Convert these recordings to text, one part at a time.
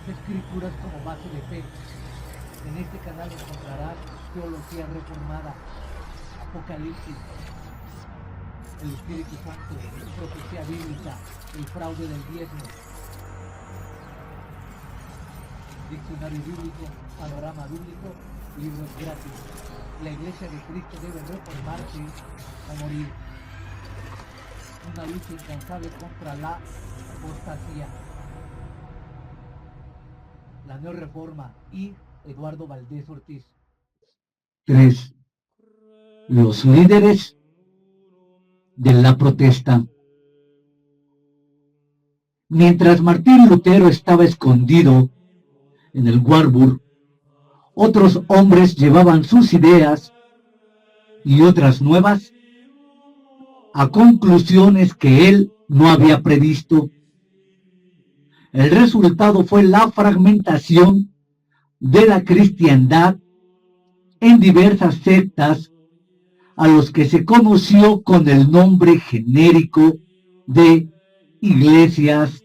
escrituras como base de fe. En este canal encontrarás teología reformada, apocalipsis, el Espíritu Santo, profecía bíblica, el fraude del diezmo, diccionario bíblico, panorama bíblico, libros gratis. La Iglesia de Cristo debe reformarse o morir. Una lucha incansable contra la apostasía. La Neorreforma y Eduardo Valdés Ortiz. 3. Los líderes de la protesta. Mientras Martín Lutero estaba escondido en el Warburg, otros hombres llevaban sus ideas y otras nuevas a conclusiones que él no había previsto. El resultado fue la fragmentación de la cristiandad en diversas sectas a los que se conoció con el nombre genérico de iglesias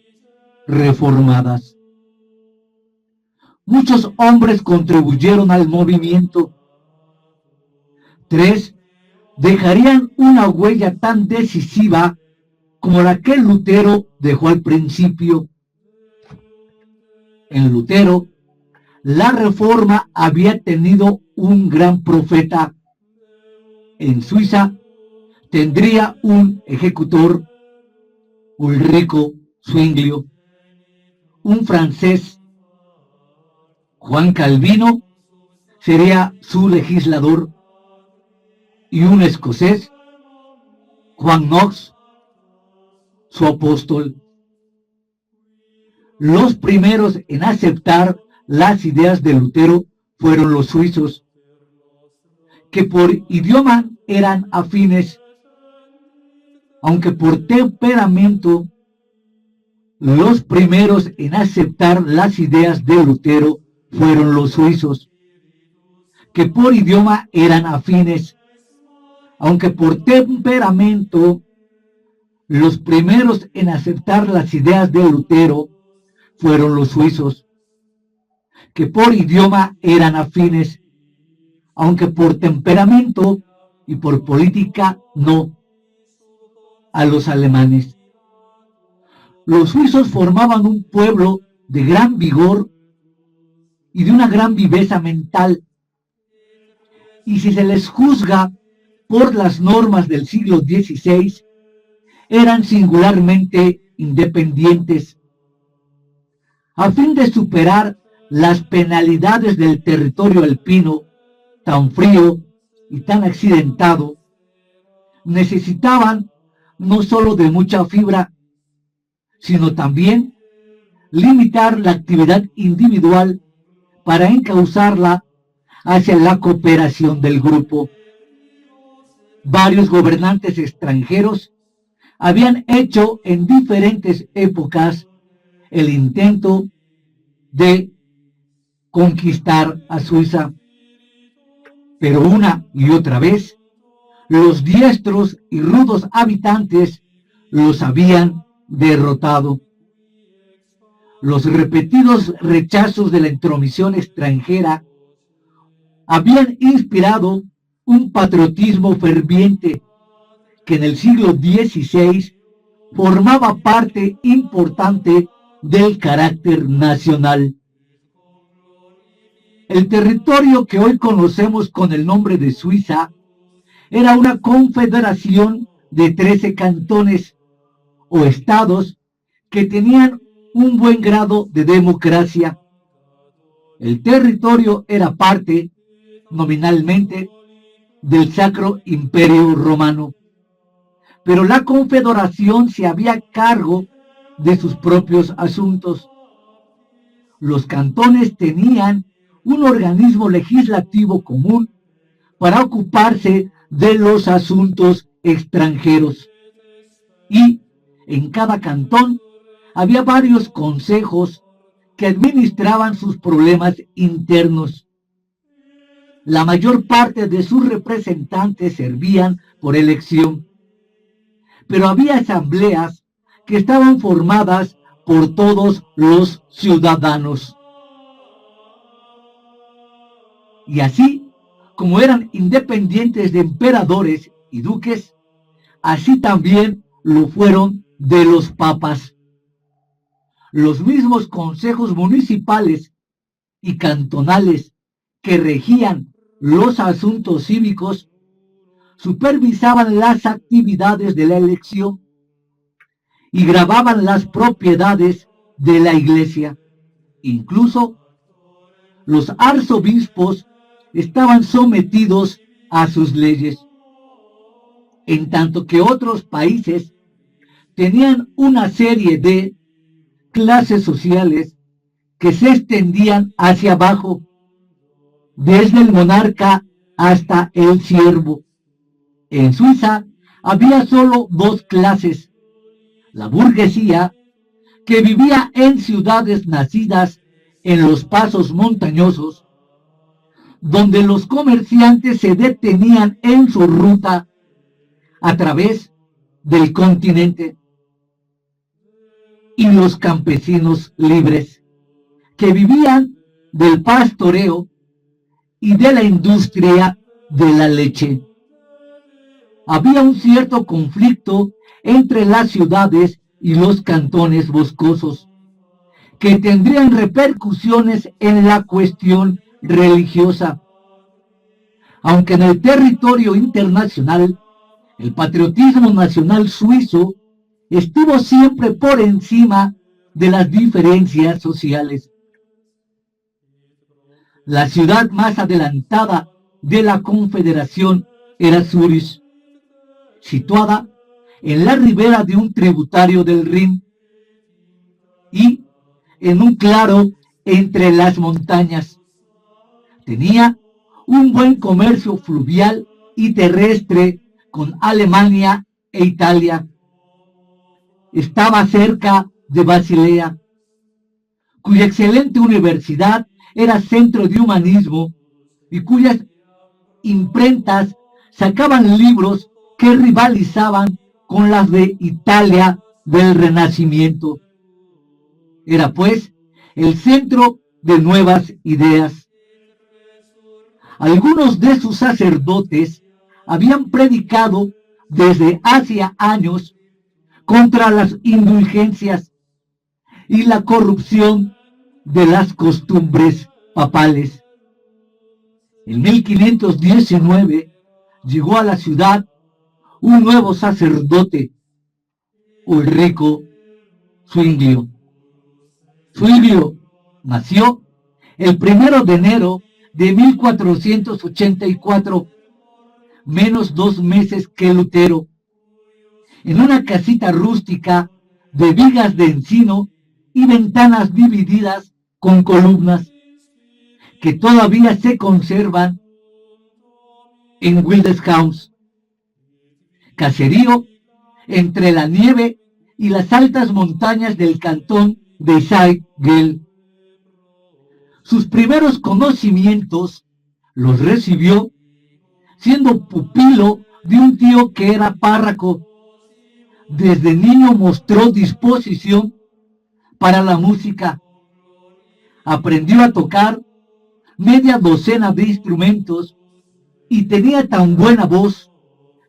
reformadas. Muchos hombres contribuyeron al movimiento. 3 dejarían una huella tan decisiva como la que Lutero dejó al principio. En Lutero, la reforma había tenido un gran profeta. En Suiza tendría un ejecutor, Ulrico Zwinglio, un francés, Juan Calvino, sería su legislador, y un escocés, Juan Knox, su apóstol. Los primeros en aceptar las ideas de Lutero fueron los suizos, que por idioma eran afines, aunque por temperamento. Los primeros en aceptar las ideas de Lutero fueron los suizos, que por idioma eran afines, aunque por temperamento. Los primeros en aceptar las ideas de Lutero fueron los suizos, que por idioma eran afines, aunque por temperamento y por política no, a los alemanes. Los suizos formaban un pueblo de gran vigor y de una gran viveza mental, y si se les juzga por las normas del siglo XVI, eran singularmente independientes. A fin de superar las penalidades del territorio alpino, tan frío y tan accidentado, necesitaban no solo de mucha fibra, sino también limitar la actividad individual para encauzarla hacia la cooperación del grupo. Varios gobernantes extranjeros habían hecho en diferentes épocas el intento de conquistar a Suiza, pero una y otra vez los diestros y rudos habitantes los habían derrotado. Los repetidos rechazos de la intromisión extranjera habían inspirado un patriotismo ferviente que en el siglo XVI formaba parte importante del carácter nacional. El territorio que hoy conocemos con el nombre de Suiza era una confederación de 13 cantones o estados que tenían un buen grado de democracia. El territorio era parte, nominalmente, del Sacro Imperio Romano, pero la confederación se había cargo de sus propios asuntos. Los cantones tenían un organismo legislativo común para ocuparse de los asuntos extranjeros, y en cada cantón había varios consejos que administraban sus problemas internos. La mayor parte de sus representantes servían por elección, pero había asambleas que estaban formadas por todos los ciudadanos. Y así como eran independientes de emperadores y duques, así también lo fueron de los papas. Los mismos consejos municipales y cantonales que regían los asuntos cívicos supervisaban las actividades de la elección y grababan las propiedades de la iglesia. Incluso los arzobispos estaban sometidos a sus leyes, en tanto que otros países tenían una serie de clases sociales que se extendían hacia abajo, desde el monarca hasta el siervo. En Suiza había solo dos clases: la burguesía, que vivía en ciudades nacidas en los pasos montañosos, donde los comerciantes se detenían en su ruta a través del continente, y los campesinos libres, que vivían del pastoreo y de la industria de la leche. Había un cierto conflicto entre las ciudades y los cantones boscosos, que tendrían repercusiones en la cuestión religiosa. Aunque en el territorio internacional, el patriotismo nacional suizo estuvo siempre por encima de las diferencias sociales. La ciudad más adelantada de la Confederación era Zúrich, situada en la ribera de un tributario del Rin y en un claro entre las montañas. Tenía un buen comercio fluvial y terrestre con Alemania e Italia. Estaba cerca de Basilea, cuya excelente universidad era centro de humanismo y cuyas imprentas sacaban libros que rivalizaban con las de Italia del Renacimiento. Era, pues, el centro de nuevas ideas. Algunos de sus sacerdotes habían predicado desde hacía años contra las indulgencias y la corrupción de las costumbres papales. En 1519 llegó a la ciudad un nuevo sacerdote, Ulrico Zwinglio. Zwinglio nació el 1 de enero de 1484, menos 2 meses que Lutero, en una casita rústica de vigas de encino y ventanas divididas con columnas, que todavía se conservan en Wildeshausen, caserío entre la nieve y las altas montañas del cantón de Saint-Gell. Sus primeros conocimientos los recibió siendo pupilo de un tío que era párroco. Desde niño mostró disposición para la música. Aprendió a tocar media docena de instrumentos y tenía tan buena voz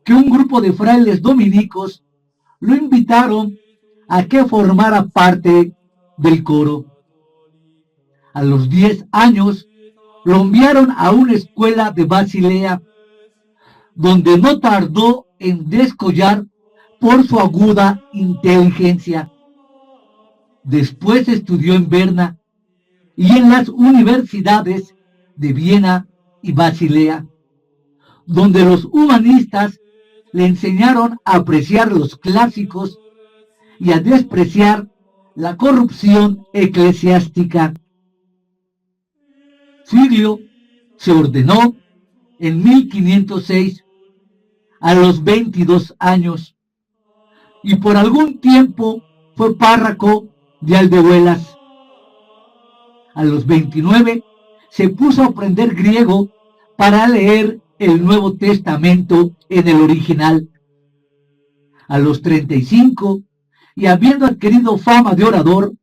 que un grupo de frailes dominicos lo invitaron a que formara parte del coro. A los 10 años lo enviaron a una escuela de Basilea, donde no tardó en descollar por su aguda inteligencia. Después estudió en Berna y en las universidades de Viena y Basilea, donde los humanistas le enseñaron a apreciar los clásicos y a despreciar la corrupción eclesiástica. Zwinglio se ordenó en 1506 a los 22 años y por algún tiempo fue párroco de Aldehuelas. A los 29 se puso a aprender griego para leer el Nuevo Testamento en el original. A los 35 y habiendo adquirido fama de orador,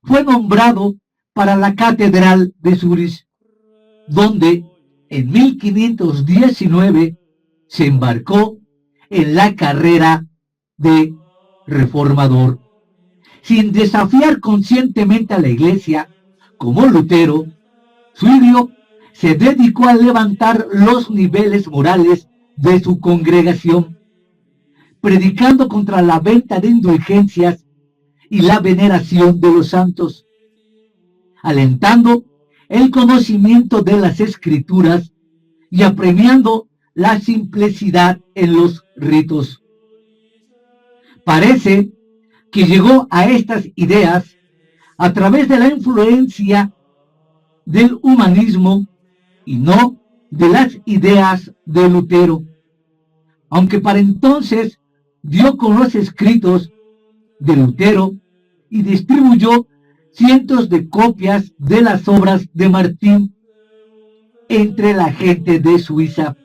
fue nombrado para la catedral de Zúrich, donde en 1519 se embarcó en la carrera de reformador. Sin desafiar conscientemente a la Iglesia, como Lutero, Zwinglio se dedicó a levantar los niveles morales de su congregación, predicando contra la venta de indulgencias y la veneración de los santos, alentando el conocimiento de las Escrituras y apremiando la simplicidad en los ritos. Parece que llegó a estas ideas a través de la influencia del humanismo y no de las ideas de Lutero, aunque para entonces dio con los escritos de Lutero y distribuyó cientos de copias de las obras de Martín entre la gente de Suiza.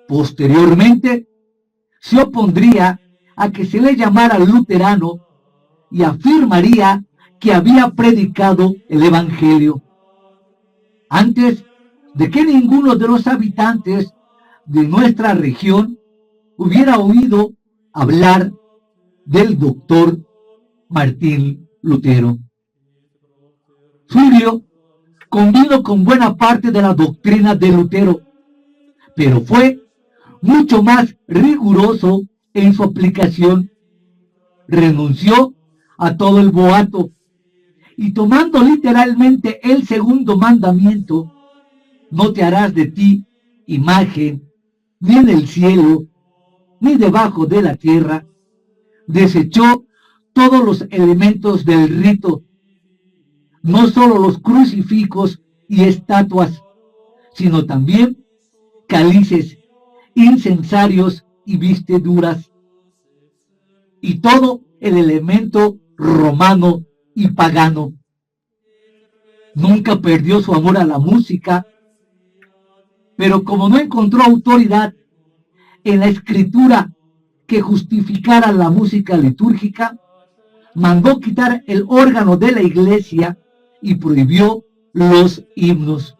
Posteriormente, se opondría a que se le llamara luterano y afirmaría que había predicado el Evangelio, antes de que ninguno de los habitantes de nuestra región hubiera oído hablar del doctor Martín Lutero. Zwinglio convino con buena parte de la doctrina de Lutero, pero fue mucho más riguroso en su aplicación. Renunció a todo el boato y tomando literalmente el segundo mandamiento, no te harás de ti imagen ni en el cielo ni debajo de la tierra, desechó todos los elementos del rito, no solo los crucifijos y estatuas, sino también cálices, incensarios y vestiduras, y todo el elemento romano y pagano. Nunca perdió su amor a la música, pero como no encontró autoridad en la escritura que justificara la música litúrgica, mandó quitar el órgano de la iglesia y prohibió los himnos.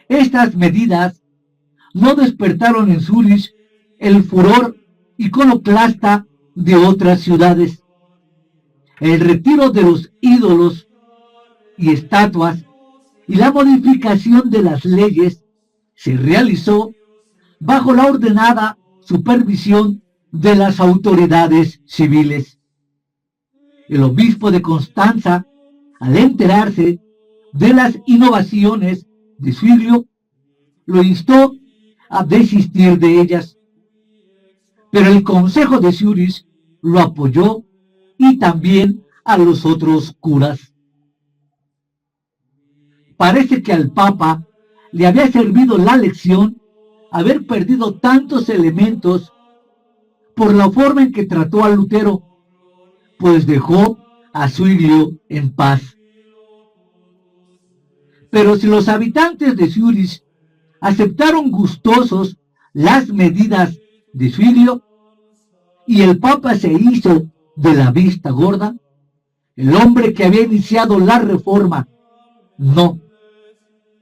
Estas medidas no despertaron en Zúrich el furor iconoclasta de otras ciudades. El retiro de los ídolos y estatuas y la modificación de las leyes se realizó bajo la ordenada supervisión de las autoridades civiles. El obispo de Constanza, al enterarse de las innovaciones de Zwinglio, lo instó a desistir de ellas, pero el consejo de Zúrich lo apoyó y también a los otros curas. Parece que al Papa le había servido la lección haber perdido tantos elementos por la forma en que trató a Lutero, pues dejó a Zwinglio en paz. Pero si los habitantes de Zúrich aceptaron gustosos las medidas de Zwinglio y el Papa se hizo de la vista gorda, el hombre que había iniciado la reforma, no.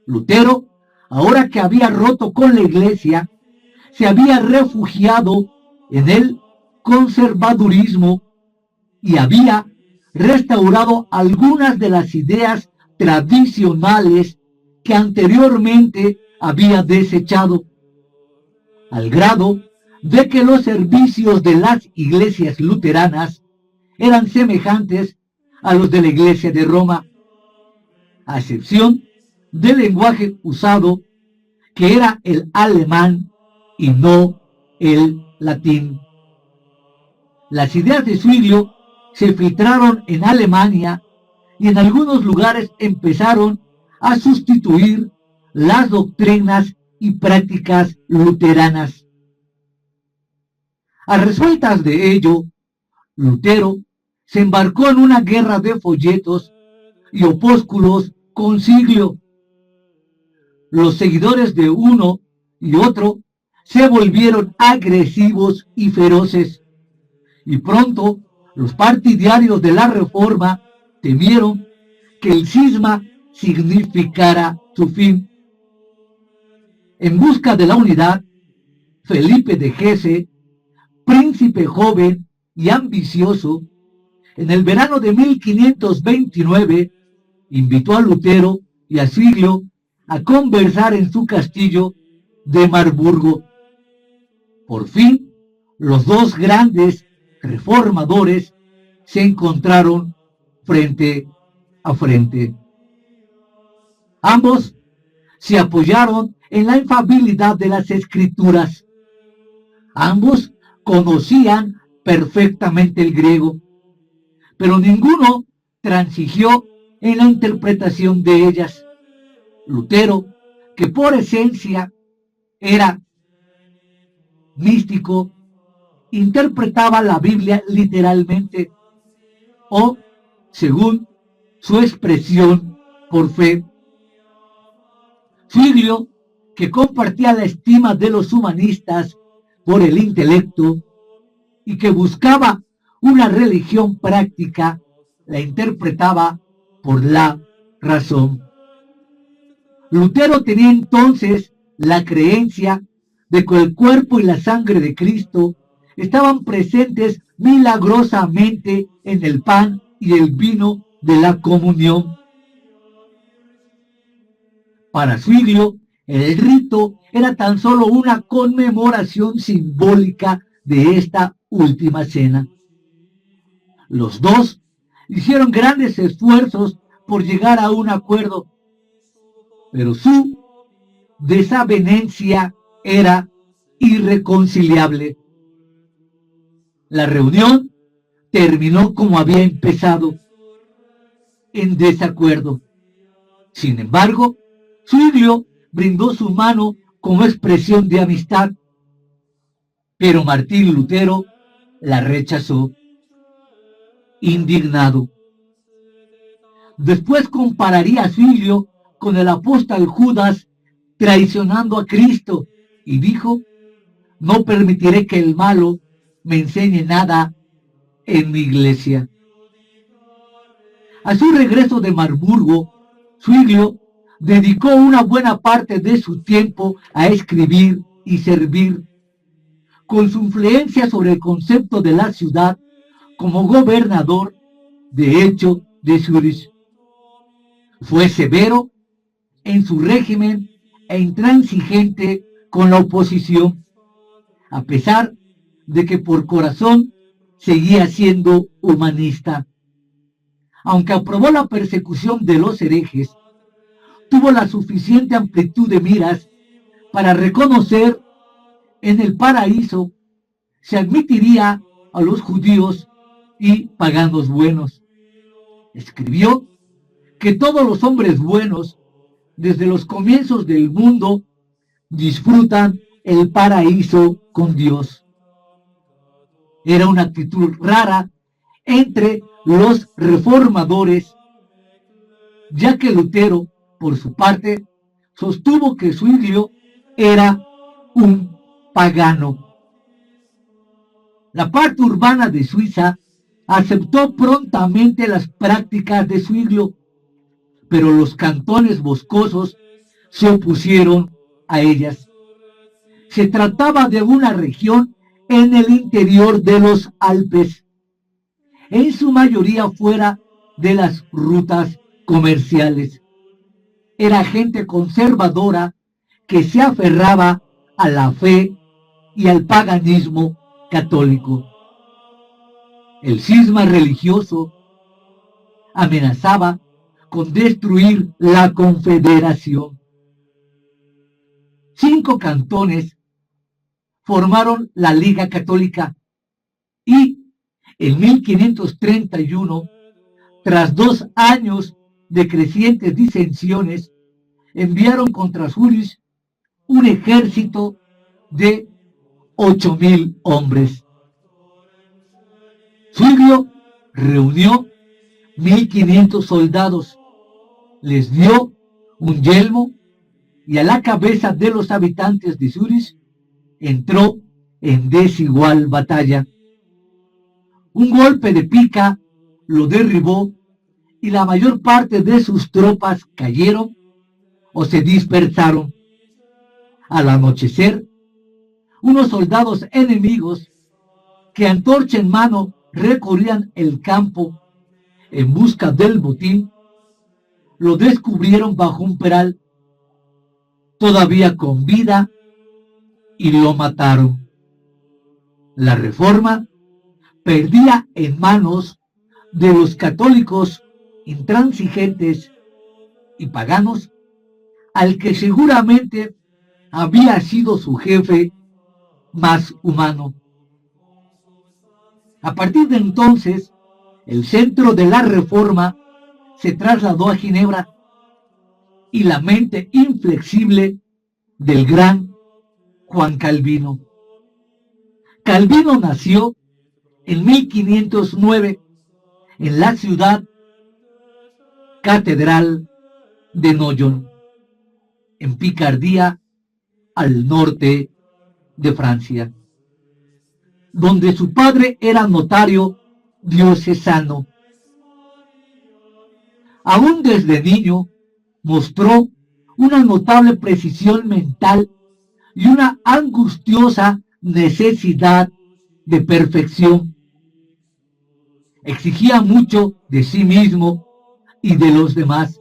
Lutero, ahora que había roto con la iglesia, se había refugiado en el conservadurismo y había restaurado algunas de las ideas tradicionales que anteriormente había desechado, al grado de que los servicios de las iglesias luteranas eran semejantes a los de la iglesia de Roma, a excepción del lenguaje usado, que era el alemán y no el latín. Las ideas de Zwinglio se filtraron en Alemania y en algunos lugares empezaron a sustituir las doctrinas y prácticas luteranas. A resultas de ello, Lutero se embarcó en una guerra de folletos y opúsculos con Zwinglio. Los seguidores de uno y otro se volvieron agresivos y feroces, y pronto los partidarios de la Reforma temieron que el cisma significara su fin. En busca de la unidad, Felipe de Hesse, príncipe joven y ambicioso, en el verano de 1529 invitó a Lutero y a Zwinglio a conversar en su castillo de Marburgo. Por fin, los dos grandes reformadores se encontraron frente a frente. Ambos se apoyaron en la infalibilidad de las Escrituras. Ambos conocían perfectamente el griego, pero ninguno transigió en la interpretación de ellas. Lutero, que por esencia era místico, interpretaba la Biblia literalmente o según su expresión por fe. Zwinglio, que compartía la estima de los humanistas por el intelecto y que buscaba una religión práctica, la interpretaba por la razón. Lutero tenía entonces la creencia de que el cuerpo y la sangre de Cristo estaban presentes milagrosamente en el pan y el vino de la comunión. Para Zwinglio, el rito era tan solo una conmemoración simbólica de esta última cena. Los dos hicieron grandes esfuerzos por llegar a un acuerdo, pero su desavenencia era irreconciliable. La reunión terminó como había empezado, en desacuerdo. Sin embargo, Zwinglio brindó su mano como expresión de amistad, pero Martín Lutero la rechazó, indignado. Después compararía a Zwinglio con el apóstol Judas traicionando a Cristo y dijo: no permitiré que el malo me enseñe nada en mi iglesia. A su regreso de Marburgo, Zwinglio dedicó una buena parte de su tiempo a escribir y servir. Con su influencia sobre el concepto de la ciudad como gobernador, de hecho, de Zúrich, fue severo en su régimen e intransigente con la oposición, a pesar de que por corazón seguía siendo humanista. Aunque aprobó la persecución de los herejes, tuvo la suficiente amplitud de miras para reconocer en el paraíso se admitiría a los judíos y paganos buenos. Escribió que todos los hombres buenos, desde los comienzos del mundo, disfrutan el paraíso con Dios. Era una actitud rara entre los reformadores, ya que Lutero, por su parte, sostuvo que Zwinglio era un pagano. La parte urbana de Suiza aceptó prontamente las prácticas de Zwinglio, pero los cantones boscosos se opusieron a ellas. Se trataba de una región en el interior de los Alpes, en su mayoría fuera de las rutas comerciales. Era gente conservadora que se aferraba a la fe y al paganismo católico. El cisma religioso amenazaba con destruir la confederación. 5 cantones formaron la Liga Católica y en 1531, tras 2 años de crecientes disensiones, enviaron contra Zúrich un ejército de 8,000 hombres. Zwinglio reunió 1,500 soldados, les dio un yelmo y a la cabeza de los habitantes de Zúrich entró en desigual batalla. Un golpe de pica lo derribó y la mayor parte de sus tropas cayeron o se dispersaron. Al anochecer, unos soldados enemigos que antorcha en mano recorrían el campo en busca del botín, lo descubrieron bajo un peral, todavía con vida, y lo mataron. La Reforma perdía en manos de los católicos intransigentes y paganos al que seguramente había sido su jefe más humano. A partir de entonces, el centro de la Reforma se trasladó a Ginebra y la mente inflexible del gran Juan Calvino. Calvino nació en 1509 en la ciudad catedral de Noyon, en Picardía, al norte de Francia, donde su padre era notario diocesano. Aún desde niño mostró una notable precisión mental y una angustiosa necesidad de perfección. Exigía mucho de sí mismo y de los demás,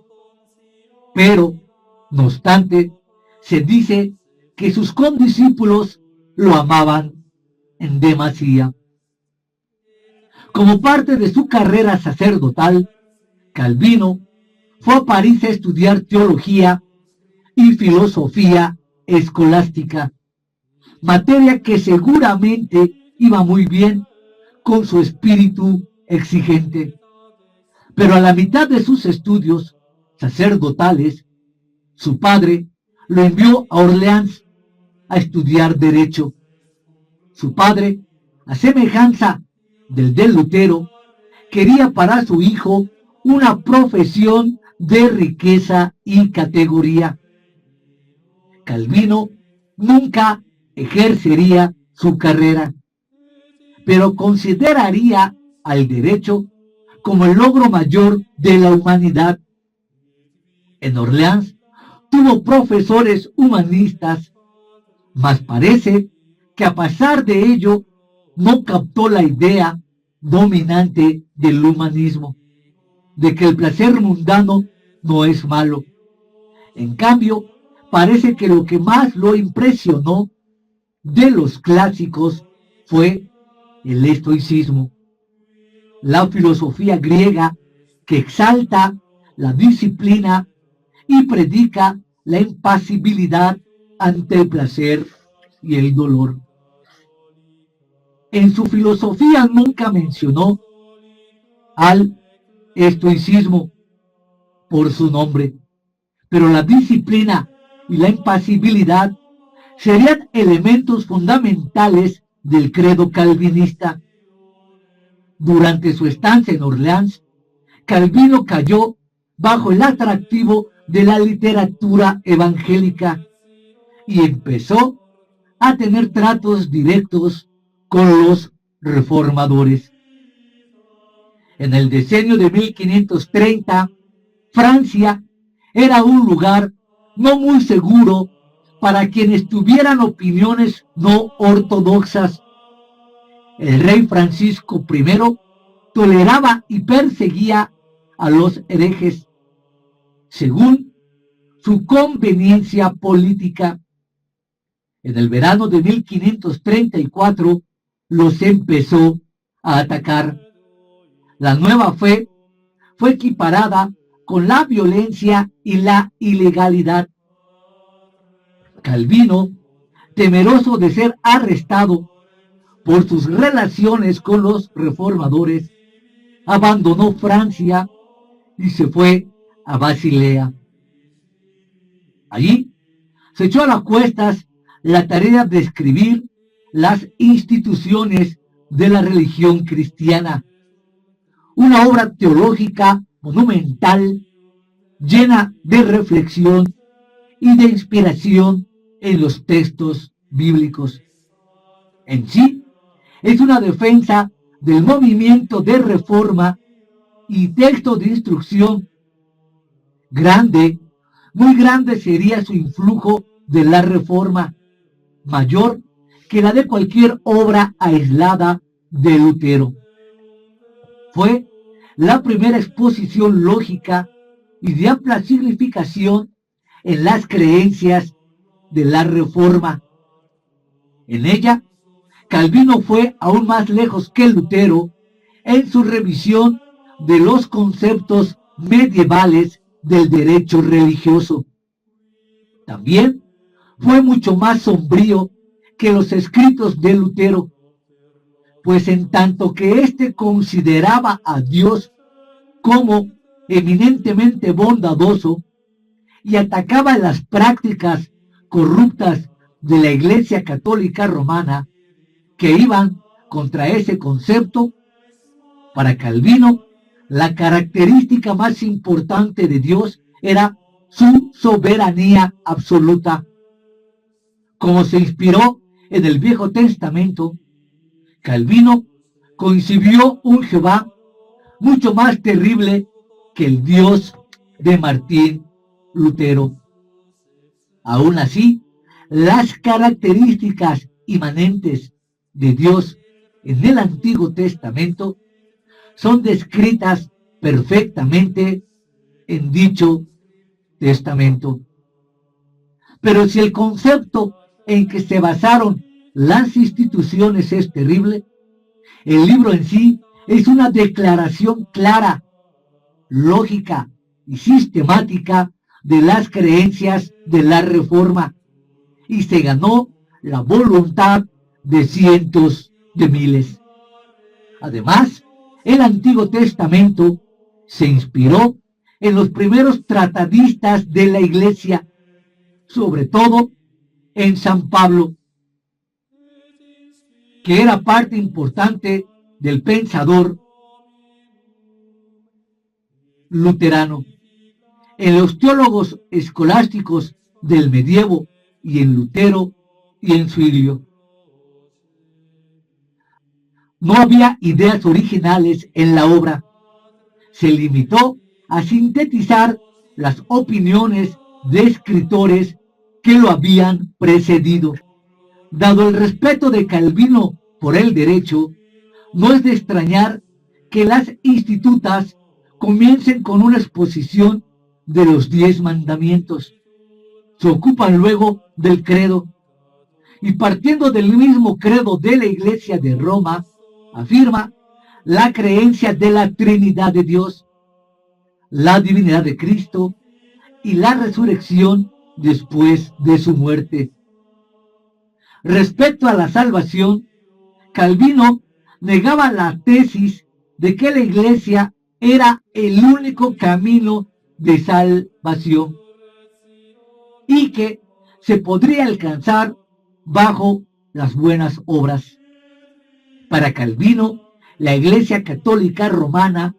pero, no obstante, se dice que sus condiscípulos lo amaban en demasía. Como parte de su carrera sacerdotal, Calvino fue a París a estudiar teología y filosofía escolástica, materia que seguramente iba muy bien con su espíritu exigente. Pero a la mitad de sus estudios sacerdotales, su padre lo envió a Orleans a estudiar derecho. Su padre, a semejanza del de Lutero, quería para su hijo una profesión de riqueza y categoría. Calvino nunca ejercería su carrera, pero consideraría al derecho como el logro mayor de la humanidad. En Orleans tuvo profesores humanistas, mas parece que a pesar de ello no captó la idea dominante del humanismo, de que el placer mundano no es malo. En cambio, parece que lo que más lo impresionó de los clásicos fue el estoicismo, la filosofía griega que exalta la disciplina y predica la impasibilidad ante el placer y el dolor. En su filosofía nunca mencionó al estoicismo por su nombre, pero la disciplina y la impasibilidad serían elementos fundamentales del credo calvinista. Durante su estancia en Orleans, Calvino cayó bajo el atractivo de la literatura evangélica y empezó a tener tratos directos con los reformadores. En el decenio de 1530, Francia era un lugar no muy seguro para quienes tuvieran opiniones no ortodoxas. El rey Francisco I toleraba y perseguía a los herejes según su conveniencia política. En el verano de 1534 los empezó a atacar. La nueva fe fue equiparada con la violencia y la ilegalidad. Calvino, temeroso de ser arrestado por sus relaciones con los reformadores, abandonó Francia y se fue a Basilea. Allí se echó a las cuestas la tarea de escribir las instituciones de la religión cristiana, una obra teológica monumental, llena de reflexión y de inspiración en los textos bíblicos. En sí, es una defensa del movimiento de reforma y texto de instrucción, grande, muy grande sería su influjo de la reforma, mayor que la de cualquier obra aislada de Lutero. Fue la primera exposición lógica y de amplia significación en las creencias de la reforma. En ella, Calvino fue aún más lejos que Lutero en su revisión de los conceptos medievales del derecho religioso. También fue mucho más sombrío que los escritos de Lutero, pues en tanto que éste consideraba a Dios como eminentemente bondadoso y atacaba las prácticas corruptas de la Iglesia Católica Romana que iban contra ese concepto, para Calvino la característica más importante de Dios era su soberanía absoluta. Como se inspiró en el Viejo Testamento, Calvino concibió un Jehová mucho más terrible que el Dios de Martín Lutero. Aún así, las características inmanentes de Dios en el Antiguo Testamento son descritas perfectamente en dicho testamento. Pero si el concepto en que se basaron las instituciones es terrible, el libro en sí es una declaración clara, lógica y sistemática de las creencias de la Reforma, y se ganó la voluntad de cientos de miles. Además, el Antiguo Testamento se inspiró en los primeros tratadistas de la Iglesia, sobre todo en San Pablo, que era parte importante del pensador luterano. En los teólogos escolásticos del medievo y en Lutero y en Zwinglio. No había ideas originales en la obra. Se limitó a sintetizar las opiniones de escritores que lo habían precedido. Dado el respeto de Calvino por el derecho, no es de extrañar que las institutas comiencen con una exposición de los 10 mandamientos. Se ocupan luego del credo, y partiendo del mismo credo de la Iglesia de Roma, afirma la creencia de la Trinidad de Dios, la divinidad de Cristo y la resurrección después de su muerte. Respecto a la salvación, Calvino negaba la tesis de que la Iglesia era el único camino de salvación y que se podría alcanzar bajo las buenas obras. Para Calvino, la Iglesia Católica Romana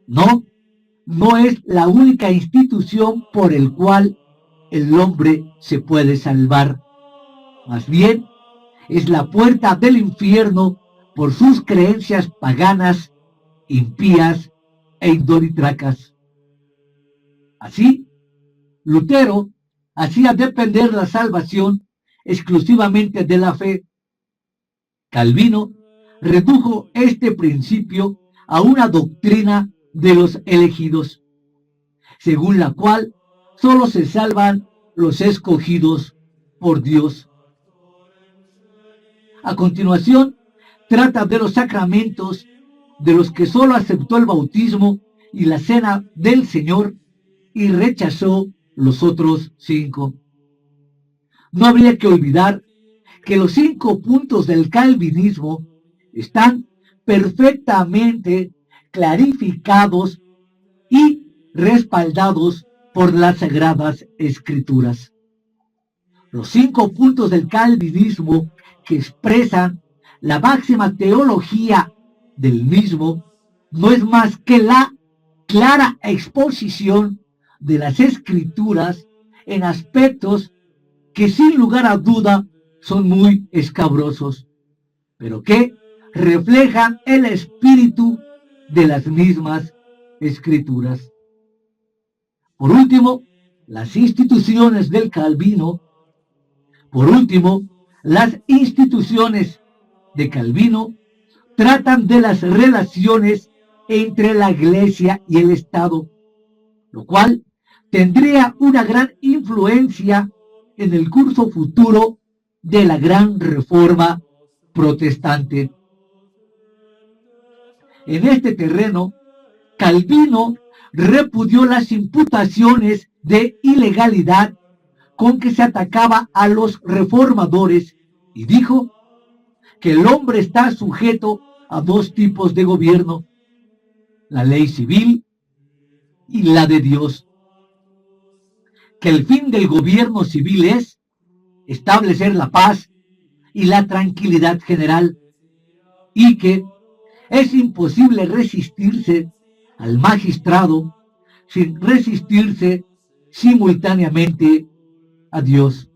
no es la única institución por el cual el hombre se puede salvar. Más bien, es la puerta del infierno por sus creencias paganas, impías e idolatracas. Así, Lutero hacía depender la salvación exclusivamente de la fe. Calvino redujo este principio a una doctrina de los elegidos, según la cual sólo se salvan los escogidos por Dios. A continuación, trata de los sacramentos, de los que sólo aceptó el bautismo y la cena del Señor y rechazó los otros 5. No habría que olvidar que los 5 puntos del calvinismo están perfectamente clarificados y respaldados por las Sagradas Escrituras. Los 5 puntos del calvinismo que expresan la máxima teología del mismo no es más que la clara exposición de las Escrituras en aspectos que sin lugar a duda son muy escabrosos, pero que reflejan el espíritu de las mismas escrituras. Por último, las instituciones del Calvino tratan de las relaciones entre la Iglesia y el Estado, lo cual tendría una gran influencia en el curso futuro de la gran reforma protestante. En este terreno, Calvino repudió las imputaciones de ilegalidad con que se atacaba a los reformadores y dijo que el hombre está sujeto a dos tipos de gobierno: la ley civil y la de Dios. Que el fin del gobierno civil es establecer la paz y la tranquilidad general, y que es imposible resistirse al magistrado sin resistirse simultáneamente a Dios.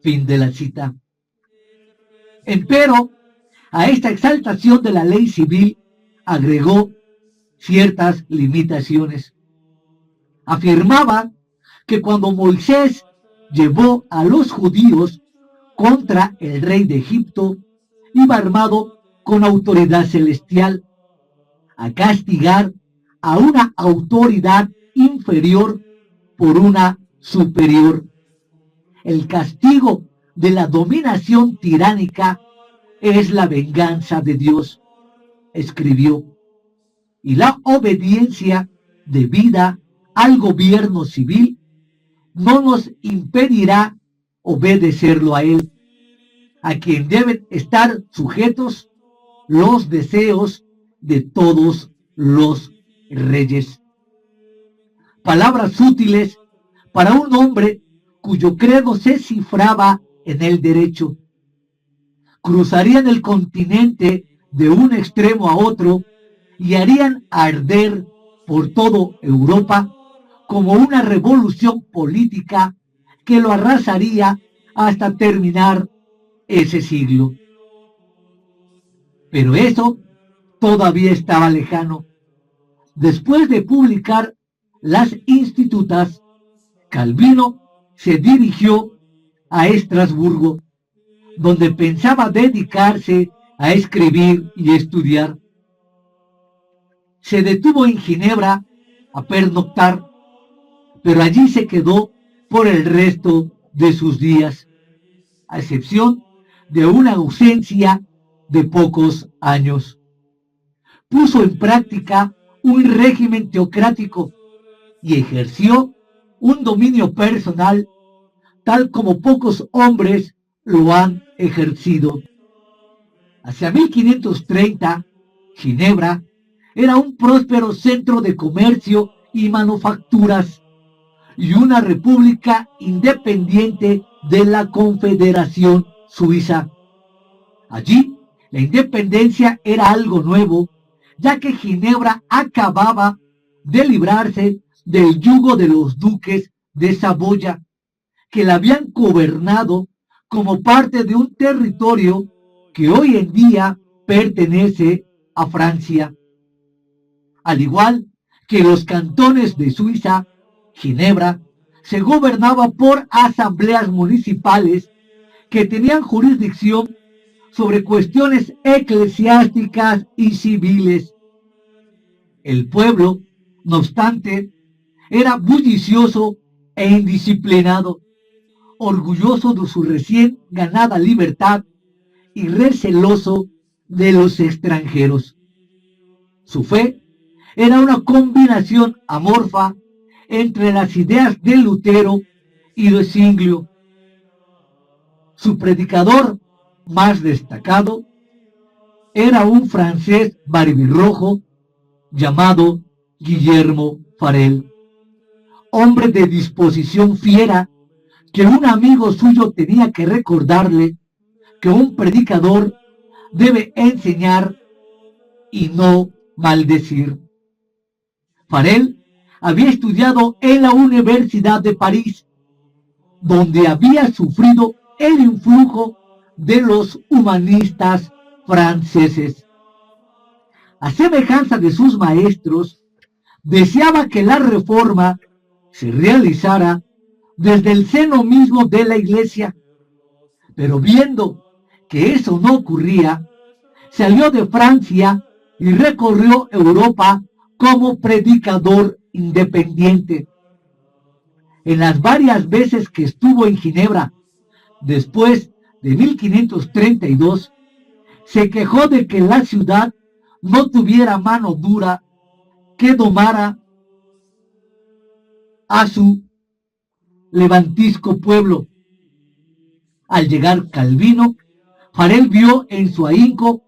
Fin de la cita. Empero, a esta exaltación de la ley civil agregó ciertas limitaciones. Afirmaba que cuando Moisés llevó a los judíos contra el rey de Egipto, iba armado con autoridad celestial a castigar a una autoridad inferior por una superior. El castigo de la dominación tiránica es la venganza de Dios, escribió, y la obediencia debida al gobierno civil no nos impedirá obedecerlo a él, a quien deben estar sujetos los deseos de todos los reyes. Palabras útiles para un hombre cuyo credo se cifraba en el derecho. Cruzarían el continente de un extremo a otro y harían arder por toda Europa como una revolución política que lo arrasaría hasta terminar ese siglo. Pero eso todavía estaba lejano. Después de publicar las Institutas, Calvino se dirigió a Estrasburgo, donde pensaba dedicarse a escribir y estudiar. Se detuvo en Ginebra a pernoctar, pero allí se quedó por el resto de sus días, a excepción de una ausencia de pocos años. Puso en práctica un régimen teocrático y ejerció un dominio personal tal como pocos hombres lo han ejercido. Hacia 1530, Ginebra era un próspero centro de comercio y manufacturas y una república independiente de la Confederación Suiza. Allí, la independencia era algo nuevo, ya que Ginebra acababa de librarse del yugo de los duques de Saboya, que la habían gobernado como parte de un territorio que hoy en día pertenece a Francia. Al igual que los cantones de Suiza, Ginebra se gobernaba por asambleas municipales que tenían jurisdicción sobre cuestiones eclesiásticas y civiles. El pueblo, no obstante, era bullicioso e indisciplinado, orgulloso de su recién ganada libertad y receloso de los extranjeros. Su fe era una combinación amorfa entre las ideas de Lutero y de Zwinglio. Su predicador más destacado era un francés barbirrojo llamado Guillermo Farel, hombre de disposición fiera, que un amigo suyo tenía que recordarle que un predicador debe enseñar y no maldecir. Farel había estudiado en la Universidad de París, donde había sufrido el influjo de los humanistas franceses. A semejanza de sus maestros, deseaba que la reforma se realizara desde el seno mismo de la Iglesia, pero viendo que eso no ocurría, salió de Francia y recorrió Europa como predicador independiente. En las varias veces que estuvo en Ginebra, después de 1532, se quejó de que la ciudad no tuviera mano dura que domara a su levantisco pueblo. Al llegar Calvino, Farel vio en su ahínco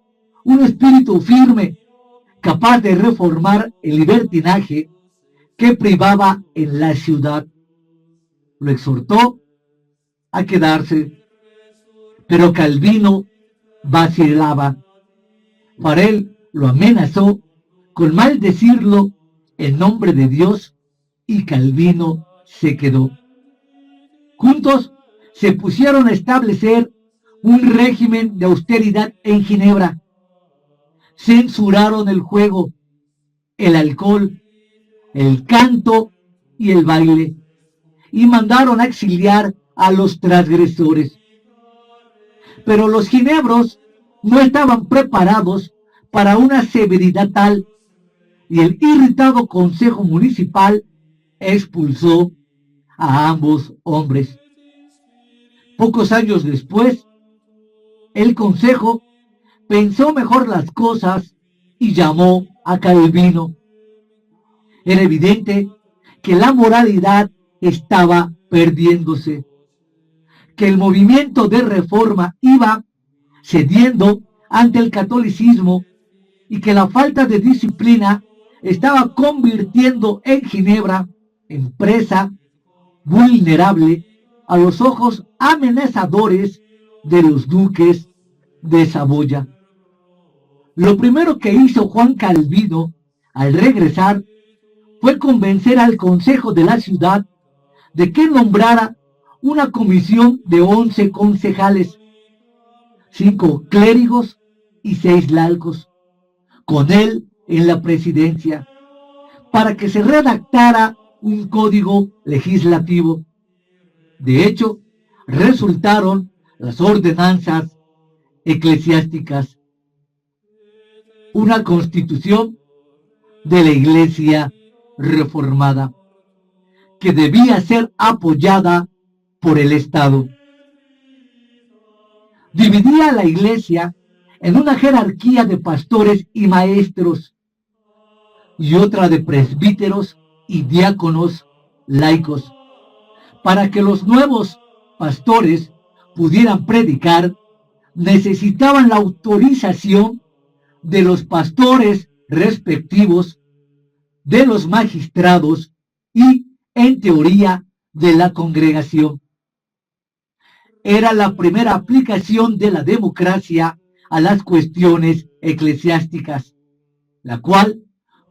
un espíritu firme, capaz de reformar el libertinaje que privaba en la ciudad. Lo exhortó a quedarse, pero Calvino vacilaba. Farel lo amenazó con maldecirlo en nombre de Dios y Calvino se quedó. Juntos se pusieron a establecer un régimen de austeridad en Ginebra. Censuraron el juego, el alcohol, el canto y el baile, y mandaron a exiliar a los transgresores. Pero los ginebros no estaban preparados para una severidad tal, y el irritado Consejo Municipal expulsó a ambos hombres. Pocos años después, el Consejo pensó mejor las cosas y llamó a Calvino. Era evidente que la moralidad estaba perdiéndose, que el movimiento de reforma iba cediendo ante el catolicismo y que la falta de disciplina estaba convirtiendo en Ginebra en presa vulnerable a los ojos amenazadores de los duques de Saboya. Lo primero que hizo Juan Calvino al regresar fue convencer al consejo de la ciudad de que nombrara una comisión de 11 concejales, 5 clérigos y 6 laicos, con él en la presidencia, para que se redactara un código legislativo. De hecho, resultaron las ordenanzas eclesiásticas, una constitución de la Iglesia reformada, que debía ser apoyada por el Estado. Dividía a la Iglesia en una jerarquía de pastores y maestros y otra de presbíteros y diáconos laicos, para que los nuevos pastores pudieran predicar. Necesitaban la autorización de los pastores respectivos, de los magistrados y, en teoría, de la congregación. Era la primera aplicación de la democracia a las cuestiones eclesiásticas, la cual,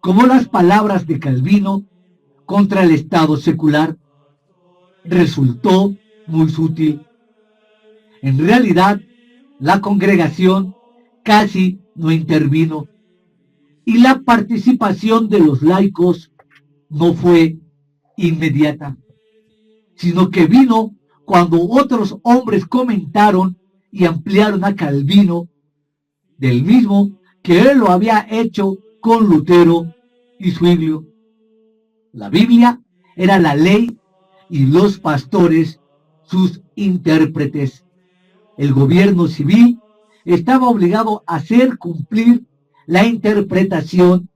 como las palabras de Calvino contra el Estado secular, resultó muy útil. En realidad, la congregación casi no intervino y la participación de los laicos no fue inmediata, sino que vino cuando otros hombres comentaron y ampliaron a Calvino, del mismo que él lo había hecho con Lutero y Zwinglio. La Biblia era la ley y los pastores sus intérpretes. El gobierno civil estaba obligado a hacer cumplir la interpretación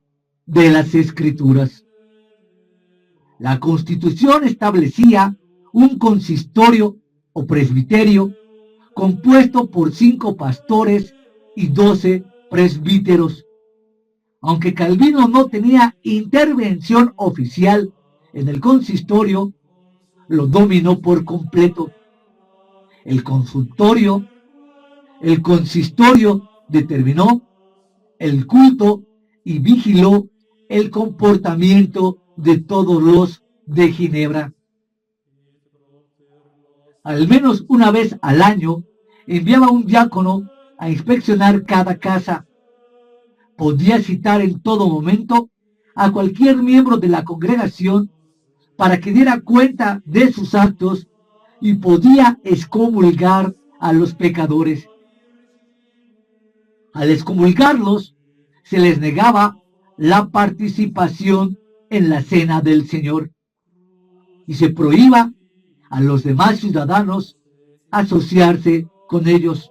de las Escrituras. La Constitución establecía un consistorio o presbiterio compuesto por 5 pastores y 12 presbíteros. Aunque Calvino no tenía intervención oficial en el consistorio, lo dominó por completo. El consistorio determinó el culto y vigiló el comportamiento de todos los de Ginebra. Al menos una vez al año enviaba un diácono a inspeccionar cada casa. Podía citar en todo momento a cualquier miembro de la congregación para que diera cuenta de sus actos y podía excomulgar a los pecadores. Al excomulgarlos, se les negaba la participación en la cena del Señor y se prohibía a los demás ciudadanos asociarse con ellos.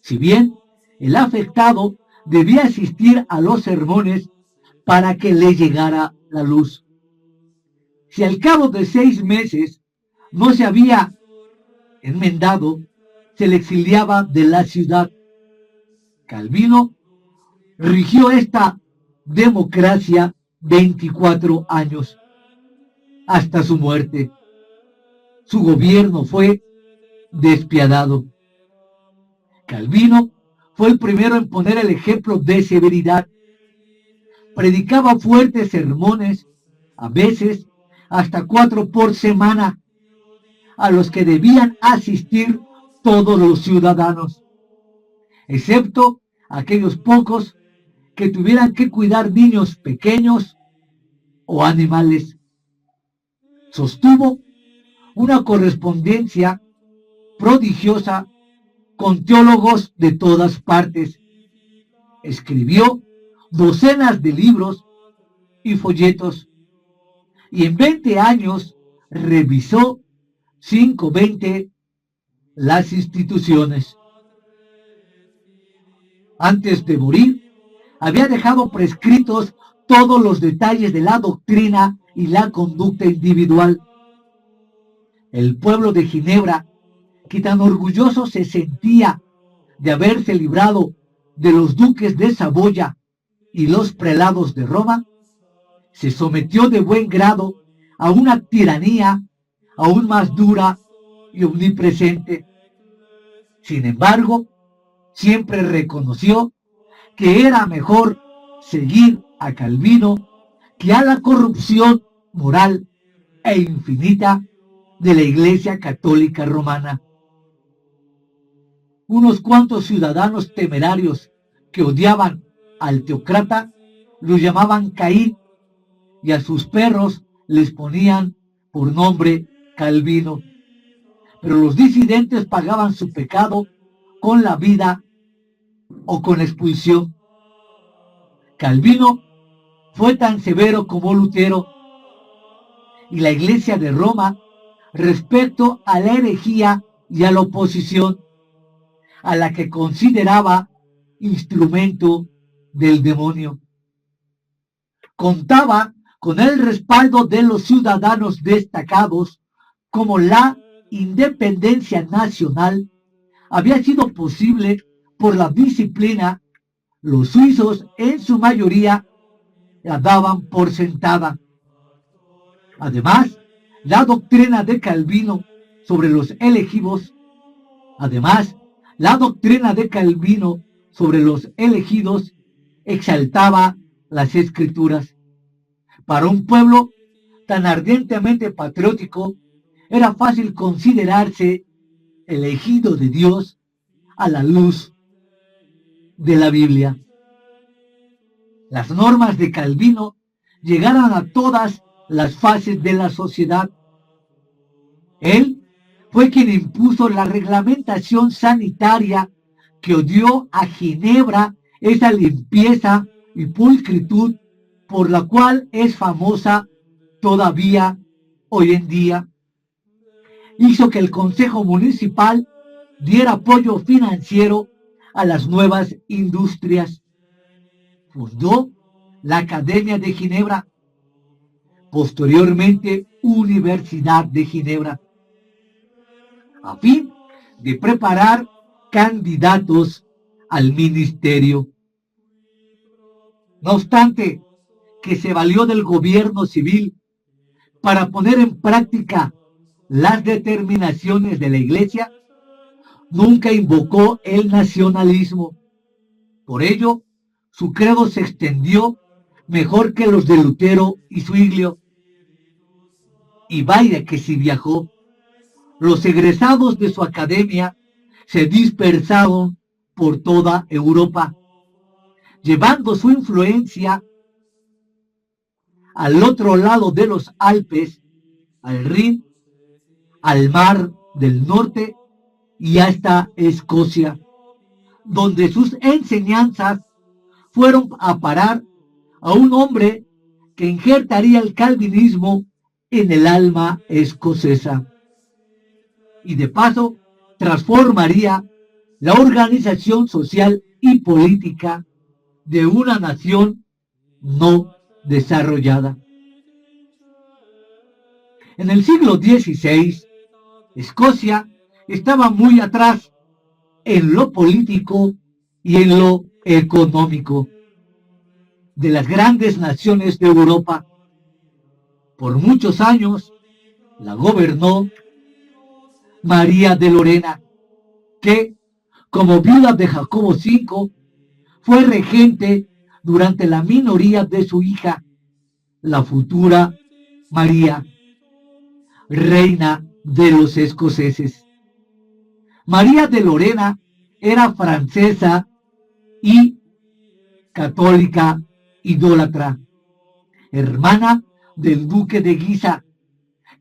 Si bien el afectado debía asistir a los sermones para que le llegara la luz. Si al cabo de 6 meses no se había enmendado, se le exiliaba de la ciudad. Calvino rigió esta democracia 24 años, hasta su muerte. Su gobierno fue despiadado. Calvino fue el primero en poner el ejemplo de severidad. Predicaba fuertes sermones, a veces hasta 4 por semana, a los que debían asistir todos los ciudadanos, excepto aquellos pocos que tuvieran que cuidar niños pequeños o animales. Sostuvo una correspondencia prodigiosa con teólogos de todas partes. Escribió docenas de libros y folletos, y en 20 años revisó 520 las instituciones. Antes de morir, había dejado prescritos todos los detalles de la doctrina y la conducta individual. El pueblo de Ginebra, que tan orgulloso se sentía de haberse librado de los duques de Saboya y los prelados de Roma, se sometió de buen grado a una tiranía aún más dura y omnipresente. Sin embargo, siempre reconoció que era mejor seguir a Calvino que a la corrupción moral e infinita de la Iglesia Católica Romana. Unos cuantos ciudadanos temerarios que odiaban al teócrata lo llamaban Caín, y a sus perros les ponían por nombre Calvino. Pero los disidentes pagaban su pecado con la vida o con expulsión. Calvino fue tan severo como Lutero, y la Iglesia de Roma, respecto a la herejía y a la oposición, a la que consideraba instrumento del demonio, contaba con el respaldo de los ciudadanos destacados, como la independencia nacional había sido posible por la disciplina. Los suizos en su mayoría la daban por sentada. Además, la doctrina de Calvino sobre los elegidos exaltaba las escrituras. Para un pueblo tan ardientemente patriótico, era fácil considerarse elegido de Dios a la luz de la Biblia. Las normas de Calvino llegaron a todas las fases de la sociedad. Él fue quien impuso la reglamentación sanitaria que dio a Ginebra esa limpieza y pulcritud por la cual es famosa todavía hoy en día. Hizo que el Consejo Municipal diera apoyo financiero a las nuevas industrias. Fundó la Academia de Ginebra, posteriormente Universidad de Ginebra, a fin de preparar candidatos al ministerio. No obstante que se valió del gobierno civil para poner en práctica las determinaciones de la Iglesia, nunca invocó el nacionalismo. Por ello, su credo se extendió mejor que los de Lutero y Zwinglio. Y vaya que si viajó. Los egresados de su academia se dispersaron por toda Europa, llevando su influencia al otro lado de los Alpes, al Rin, al Mar del Norte y hasta Escocia, donde sus enseñanzas fueron a parar a un hombre que injertaría el calvinismo en el alma escocesa y de paso transformaría la organización social y política de una nación no desarrollada. En el siglo XVI, Escocia estaba muy atrás en lo político y en lo económico de las grandes naciones de Europa. Por muchos años la gobernó María de Lorena, que, como viuda de Jacobo V, fue regente durante la minoría de su hija, la futura María, reina de los escoceses. María de Lorena era francesa y católica idólatra, hermana del duque de Guisa,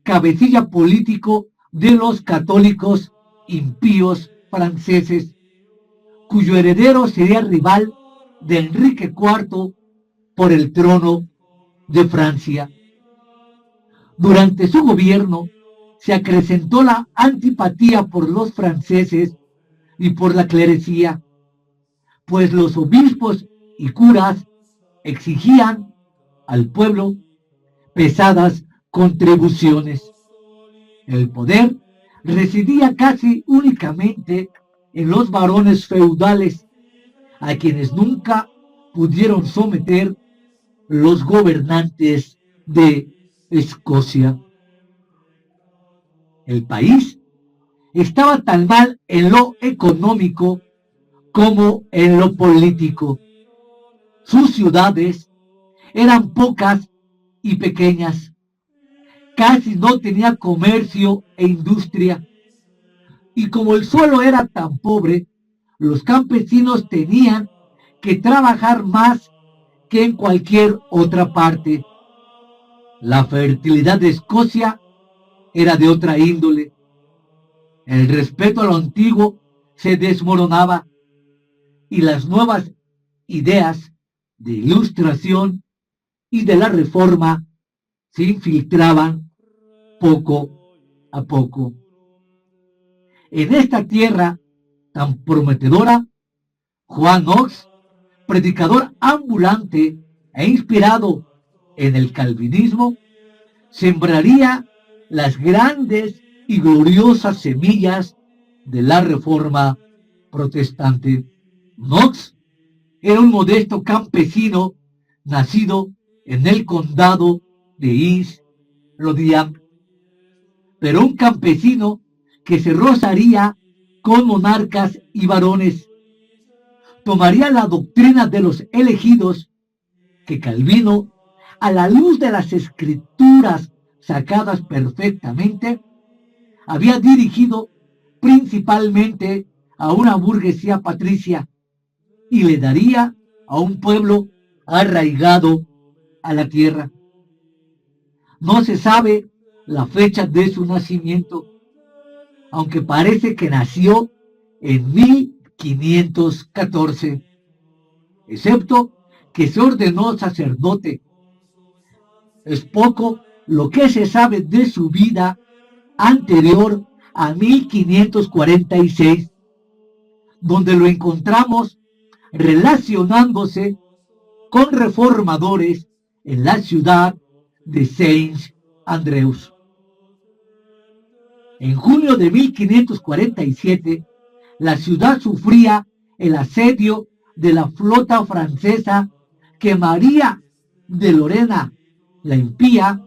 cabecilla político de los católicos impíos franceses, cuyo heredero sería rival de Enrique IV por el trono de Francia. Durante su gobierno se acrecentó la antipatía por los franceses y por la clerecía, pues los obispos y curas exigían al pueblo pesadas contribuciones. El poder residía casi únicamente en los varones feudales, a quienes nunca pudieron someter los gobernantes de Escocia. El país estaba tan mal en lo económico como en lo político. Sus ciudades eran pocas y pequeñas. Casi no tenía comercio e industria. Y como el suelo era tan pobre, los campesinos tenían que trabajar más que en cualquier otra parte. La fertilidad de Escocia era de otra índole. El respeto a lo antiguo se desmoronaba y las nuevas ideas de ilustración y de la reforma se infiltraban poco a poco. En esta tierra tan prometedora, Juan Knox, predicador ambulante e inspirado en el calvinismo, sembraría las grandes y gloriosas semillas de la reforma protestante. Knox era un modesto campesino nacido en el condado de East Lothian, pero un campesino que se rozaría con monarcas y varones. Tomaría la doctrina de los elegidos que Calvino, a la luz de las escrituras sacadas perfectamente, había dirigido principalmente a una burguesía patricia y le daría a un pueblo arraigado a la tierra. No se sabe la fecha de su nacimiento, aunque parece que nació en 1514, excepto que se ordenó sacerdote. Es poco lo que se sabe de su vida anterior a 1546, donde lo encontramos relacionándose con reformadores en la ciudad de Saint Andrews. En junio de 1547, la ciudad sufría el asedio de la flota francesa que María de Lorena, la impía,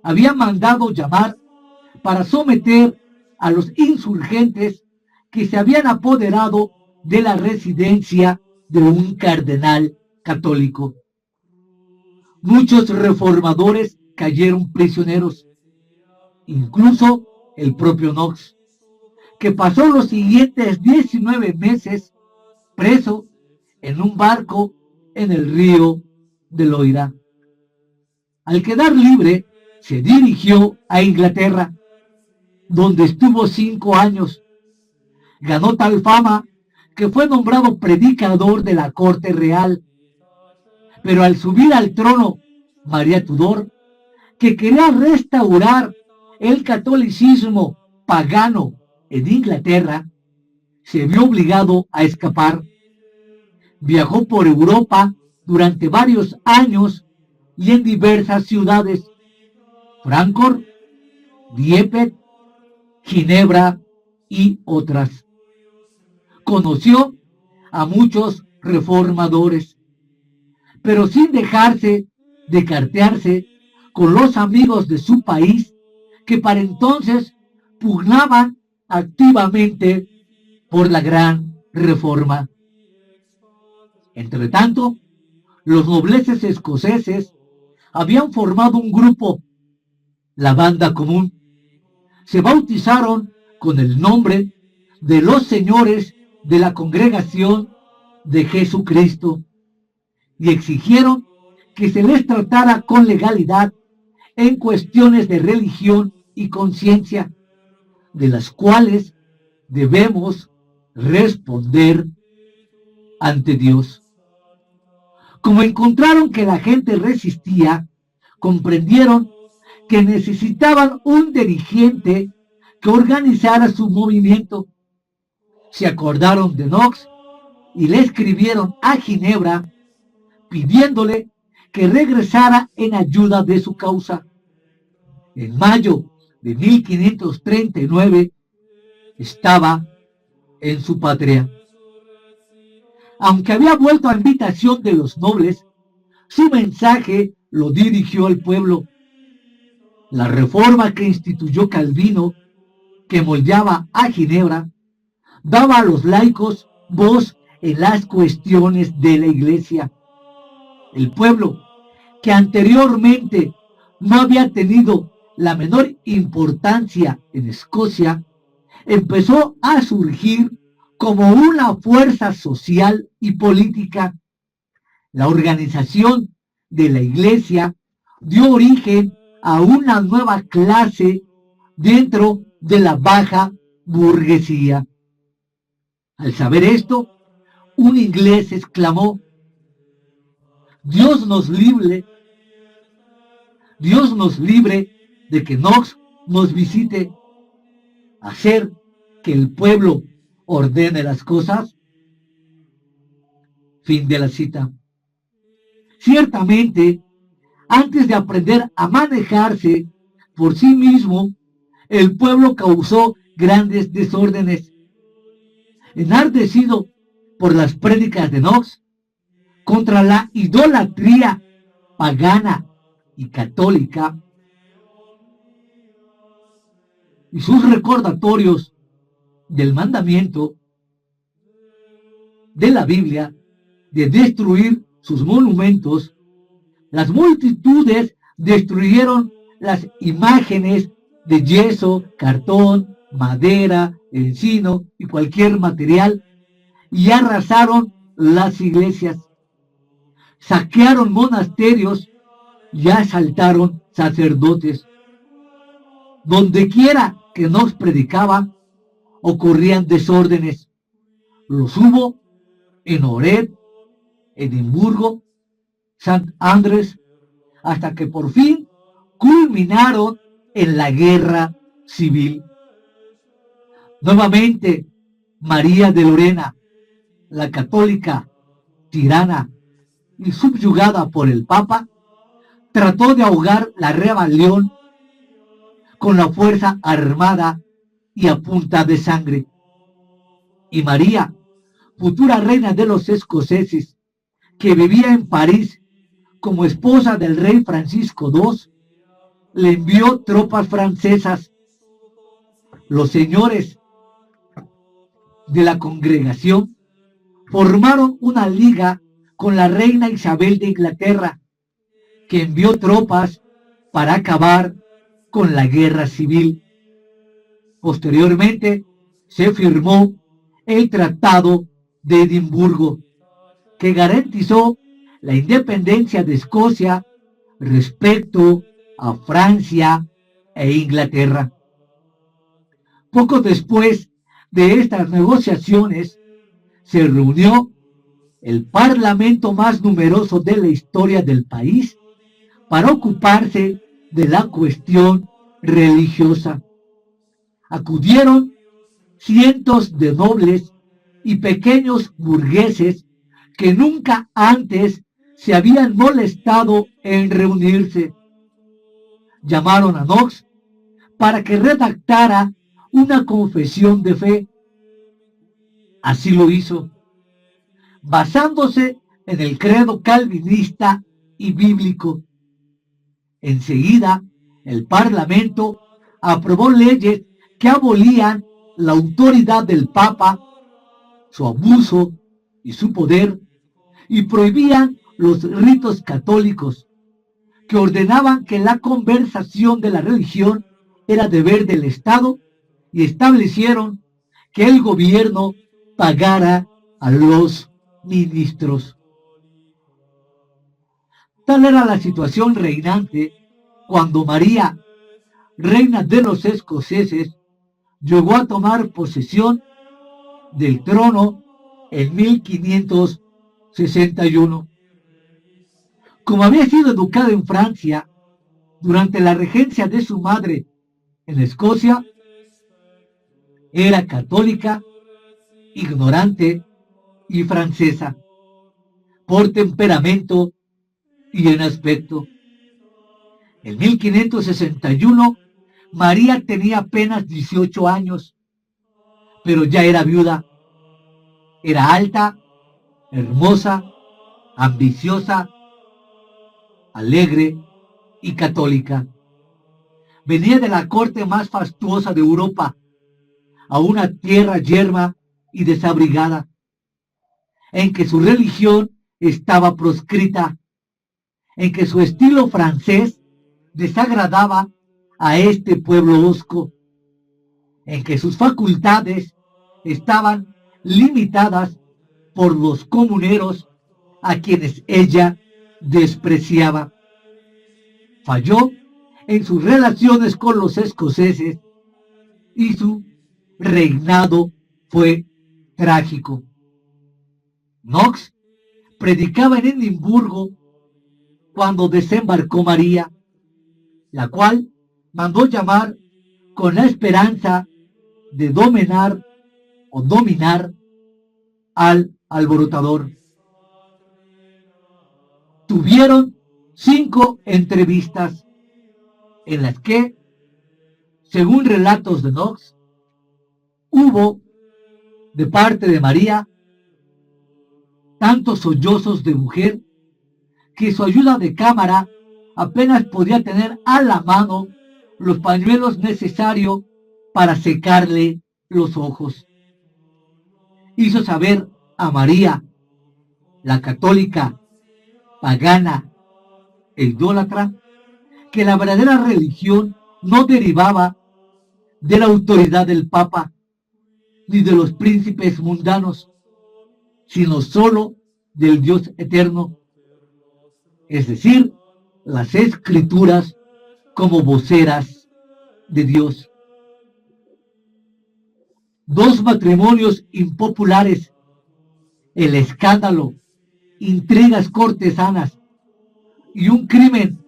había mandado llamar para someter a los insurgentes que se habían apoderado de la residencia de un cardenal católico. Muchos reformadores cayeron prisioneros, incluso el propio Knox, que pasó los siguientes 19 meses preso en un barco en el río de Loira. Al quedar libre, se dirigió a Inglaterra, donde estuvo 5 años. Ganó tal fama que fue nombrado predicador de la corte real. Pero al subir al trono, María Tudor, que quería restaurar el catolicismo pagano en Inglaterra, se vio obligado a escapar. Viajó por Europa durante varios años y en diversas ciudades: Frankfurt, Dieppe, Ginebra y otras. Conoció a muchos reformadores, pero sin dejarse de cartearse con los amigos de su país, que para entonces pugnaban activamente por la gran reforma. Entretanto, los nobleces escoceses habían formado un grupo, la Banda Común. Se bautizaron con el nombre de los Señores de la Congregación de Jesucristo y exigieron que se les tratara con legalidad en cuestiones de religión y conciencia, de las cuales debemos responder ante Dios. Como encontraron que la gente resistía, comprendieron que necesitaban un dirigente que organizara su movimiento. Se acordaron de Knox y le escribieron a Ginebra pidiéndole que regresara en ayuda de su causa. En mayo de 1539 estaba en su patria. Aunque había vuelto a invitación de los nobles, su mensaje lo dirigió al pueblo. La reforma que instituyó Calvino, que moldeaba a Ginebra, daba a los laicos voz en las cuestiones de la Iglesia. El pueblo, que anteriormente no había tenido la menor importancia en Escocia, empezó a surgir como una fuerza social y política. La organización de la Iglesia dio origen a una nueva clase dentro de la baja burguesía. Al saber esto, un inglés exclamó: Dios nos libre de que Knox nos visite. Hacer que el pueblo ordene las cosas. Fin de la cita. Ciertamente, antes de aprender a manejarse por sí mismo, el pueblo causó grandes desórdenes. Enardecido por las prédicas de Knox contra la idolatría pagana y católica y sus recordatorios del mandamiento de la Biblia de destruir sus monumentos, las multitudes destruyeron las imágenes de yeso, cartón, madera, encino y cualquier material y arrasaron las iglesias, saquearon monasterios y asaltaron sacerdotes. Donde quiera que Knox predicaba, ocurrían desórdenes. Los hubo en Ored, Edimburgo, St. Andrés, hasta que por fin culminaron en la guerra civil. Nuevamente, María de Lorena, la católica tirana y subyugada por el Papa, trató de ahogar la rebelión con la fuerza armada y a punta de sangre. Y María, futura reina de los escoceses, que vivía en París como esposa del rey Francisco II, le envió tropas francesas. Los señores de la congregación formaron una liga con la reina Isabel de Inglaterra, que envió tropas para acabar con la guerra civil. Posteriormente se firmó el Tratado de Edimburgo, que garantizó la independencia de Escocia respecto a Francia e Inglaterra. Poco después de estas negociaciones, se reunió el parlamento más numeroso de la historia del país para ocuparse de la cuestión religiosa. Acudieron cientos de nobles y pequeños burgueses que nunca antes se habían molestado en reunirse. Llamaron a Knox para que redactara una confesión de fe. Así lo hizo, basándose en el credo calvinista y bíblico. Enseguida, el Parlamento aprobó leyes que abolían la autoridad del Papa, su abuso y su poder, y prohibían los ritos católicos, que ordenaban que la conversación de la religión era deber del Estado, y establecieron que el gobierno pagara a los ministros. Tal era la situación reinante cuando María, reina de los escoceses, llegó a tomar posesión del trono en 1561. Como había sido educada en Francia durante la regencia de su madre en Escocia, era católica, ignorante y francesa, por temperamento y en aspecto. En 1561, María tenía apenas 18 años, pero ya era viuda. Era alta, hermosa, ambiciosa, alegre y católica. Venía de la corte más fastuosa de Europa, a una tierra yerma y desabrigada, en que su religión estaba proscrita, en que su estilo francés desagradaba a este pueblo hosco, en que sus facultades estaban limitadas por los comuneros a quienes ella despreciaba. Falló en sus relaciones con los escoceses y su reinado fue trágico. Knox predicaba en Edimburgo cuando desembarcó María, la cual mandó llamar con la esperanza de dominar al alborotador. Tuvieron 5 entrevistas en las que, según relatos de Knox, hubo de parte de María tantos sollozos de mujer que su ayuda de cámara apenas podía tener a la mano los pañuelos necesarios para secarle los ojos. Hizo saber a María, la católica, pagana e idólatra, que la verdadera religión no derivaba de la autoridad del Papa ni de los príncipes mundanos, sino sólo del Dios eterno, es decir, las Escrituras como voceras de Dios. 2 matrimonios impopulares, el escándalo, intrigas cortesanas y un crimen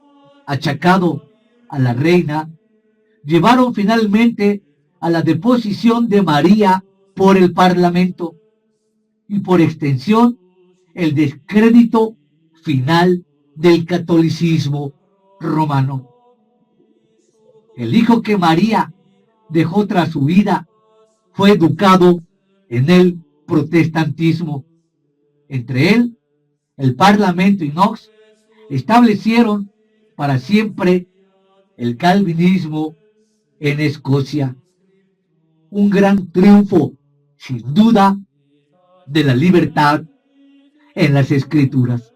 achacado a la reina llevaron finalmente a la deposición de María por el Parlamento y por extensión el descrédito final del catolicismo romano. El hijo que María dejó tras su vida fue educado en el protestantismo. Entre él, el Parlamento y Knox establecieron para siempre el calvinismo en Escocia. Un gran triunfo, sin duda, de la libertad en las Escrituras.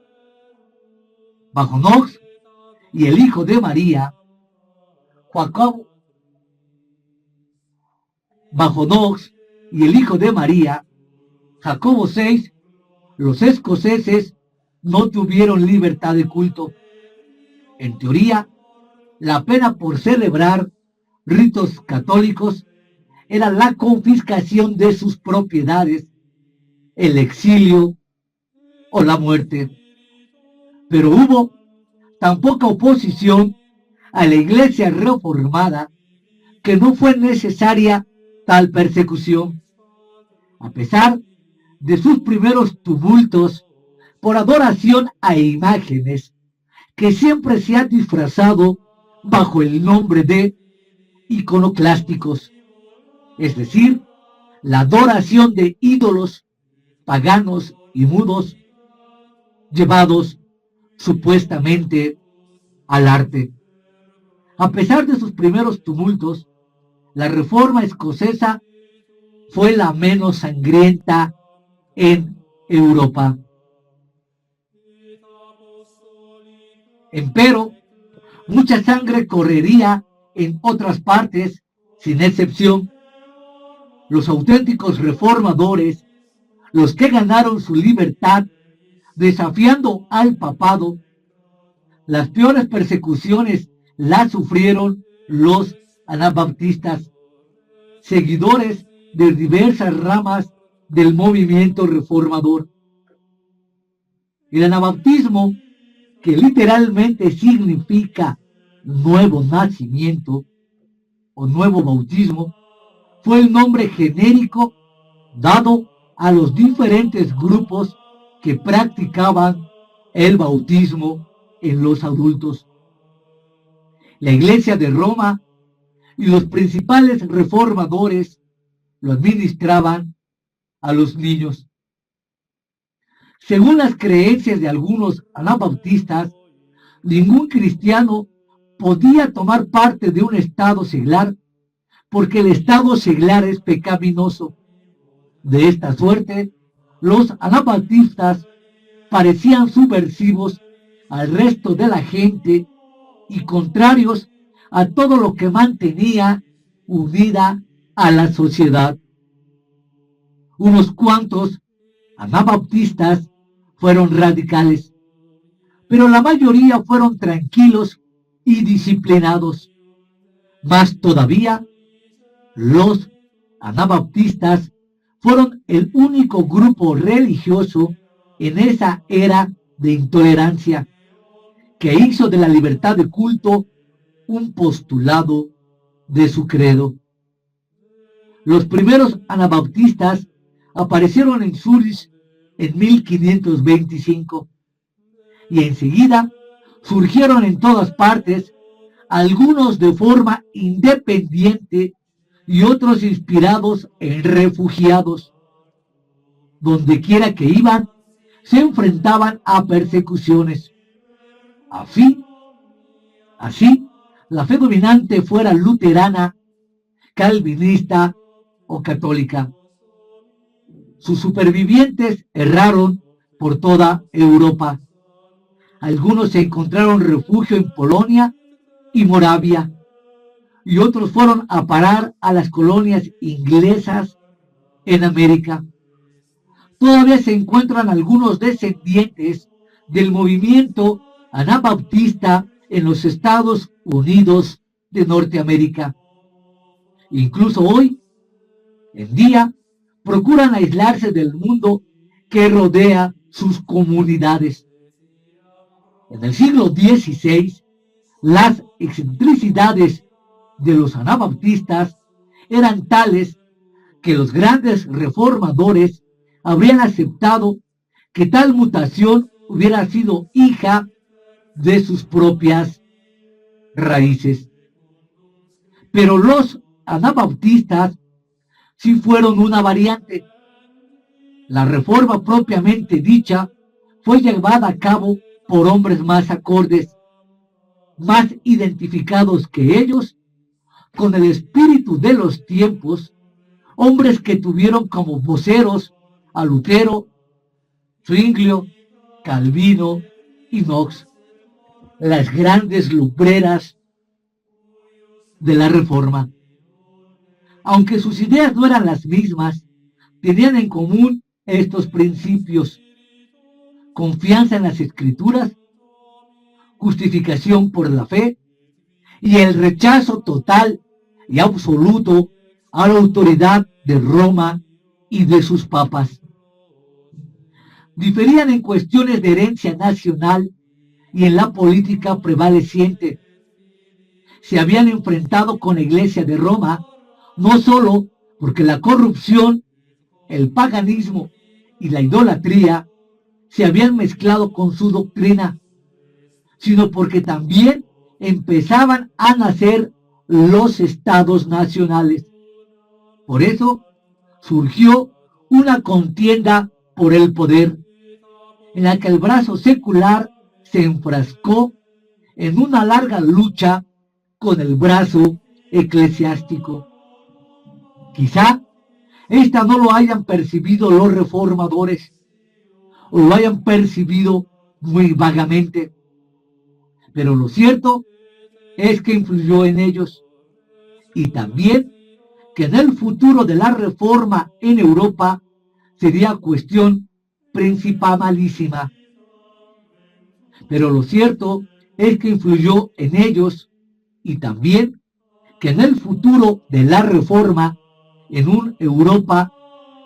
Bajo Knox y el hijo de María, Jacobo VI, los escoceses no tuvieron libertad de culto. En teoría, la pena por celebrar ritos católicos era la confiscación de sus propiedades, el exilio o la muerte. Pero hubo tan poca oposición a la Iglesia reformada que no fue necesaria tal persecución. A pesar de sus primeros tumultos por adoración a imágenes que siempre se han disfrazado bajo el nombre de iconoclásticos, es decir, la adoración de ídolos paganos y mudos llevados supuestamente al arte. A pesar de sus primeros tumultos, la reforma escocesa fue la menos sangrienta en Europa. Empero, mucha sangre correría en otras partes, sin excepción. Los auténticos reformadores, los que ganaron su libertad desafiando al papado, las peores persecuciones las sufrieron los anabaptistas, seguidores de diversas ramas del movimiento reformador. El anabaptismo, que literalmente significa nuevo nacimiento o nuevo bautismo, fue el nombre genérico dado a los diferentes grupos que practicaban el bautismo en los adultos. La Iglesia de Roma y los principales reformadores lo administraban a los niños. Según las creencias de algunos anabaptistas, ningún cristiano podía tomar parte de un estado seglar porque el estado seglar es pecaminoso. De esta suerte, los anabaptistas parecían subversivos al resto de la gente y contrarios a todo lo que mantenía unida a la sociedad. Unos cuantos anabaptistas fueron radicales, pero la mayoría fueron tranquilos y disciplinados. Más todavía, los anabaptistas fueron el único grupo religioso en esa era de intolerancia que hizo de la libertad de culto un postulado de su credo. Los primeros anabaptistas aparecieron en Zúrich en 1525 y enseguida surgieron en todas partes, algunos de forma independiente y otros inspirados en refugiados. Donde quiera que iban, se enfrentaban a persecuciones. Así, la fe dominante fuera luterana, calvinista o católica. Sus supervivientes erraron por toda Europa. Algunos se encontraron refugio en Polonia y Moravia, y otros fueron a parar a las colonias inglesas en América. Todavía se encuentran algunos descendientes del movimiento anabaptista en los Estados Unidos de Norteamérica. Incluso hoy en día procuran aislarse del mundo que rodea sus comunidades. En el siglo XVI, las excentricidades de los anabaptistas eran tales que los grandes reformadores habrían aceptado que tal mutación hubiera sido hija de sus propias raíces. Pero los anabaptistas sí fueron una variante. La reforma propiamente dicha fue llevada a cabo por hombres más acordes, más identificados que ellos con el espíritu de los tiempos, hombres que tuvieron como voceros a Lutero, Zwinglio, Calvino y Knox, las grandes lumbreras de la Reforma. Aunque sus ideas no eran las mismas, tenían en común estos principios: confianza en las Escrituras, justificación por la fe y el rechazo total y absoluto a la autoridad de Roma y de sus papas. Diferían en cuestiones de herencia nacional y en la política prevaleciente. Se habían enfrentado con la Iglesia de Roma no solo porque la corrupción, el paganismo y la idolatría se habían mezclado con su doctrina, sino porque también empezaban a nacer los estados nacionales. Por eso surgió una contienda por el poder, en la que el brazo secular se enfrascó en una larga lucha con el brazo eclesiástico. Quizá esta no lo hayan percibido los reformadores, o lo hayan percibido muy vagamente, pero lo cierto es que influyó en ellos, y también que en el futuro de la reforma en Europa sería cuestión principalísima. Pero lo cierto es que influyó en ellos, y también que en el futuro de la reforma en una Europa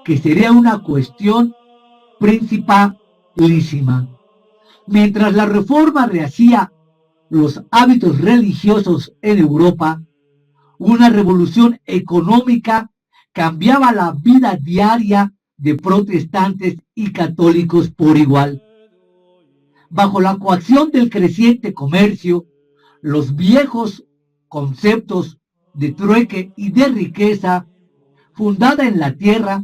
que sería una cuestión principalísima. Mientras la reforma rehacía los hábitos religiosos en Europa, una revolución económica cambiaba la vida diaria de protestantes y católicos por igual. Bajo la coacción del creciente comercio, los viejos conceptos de trueque y de riqueza fundada en la tierra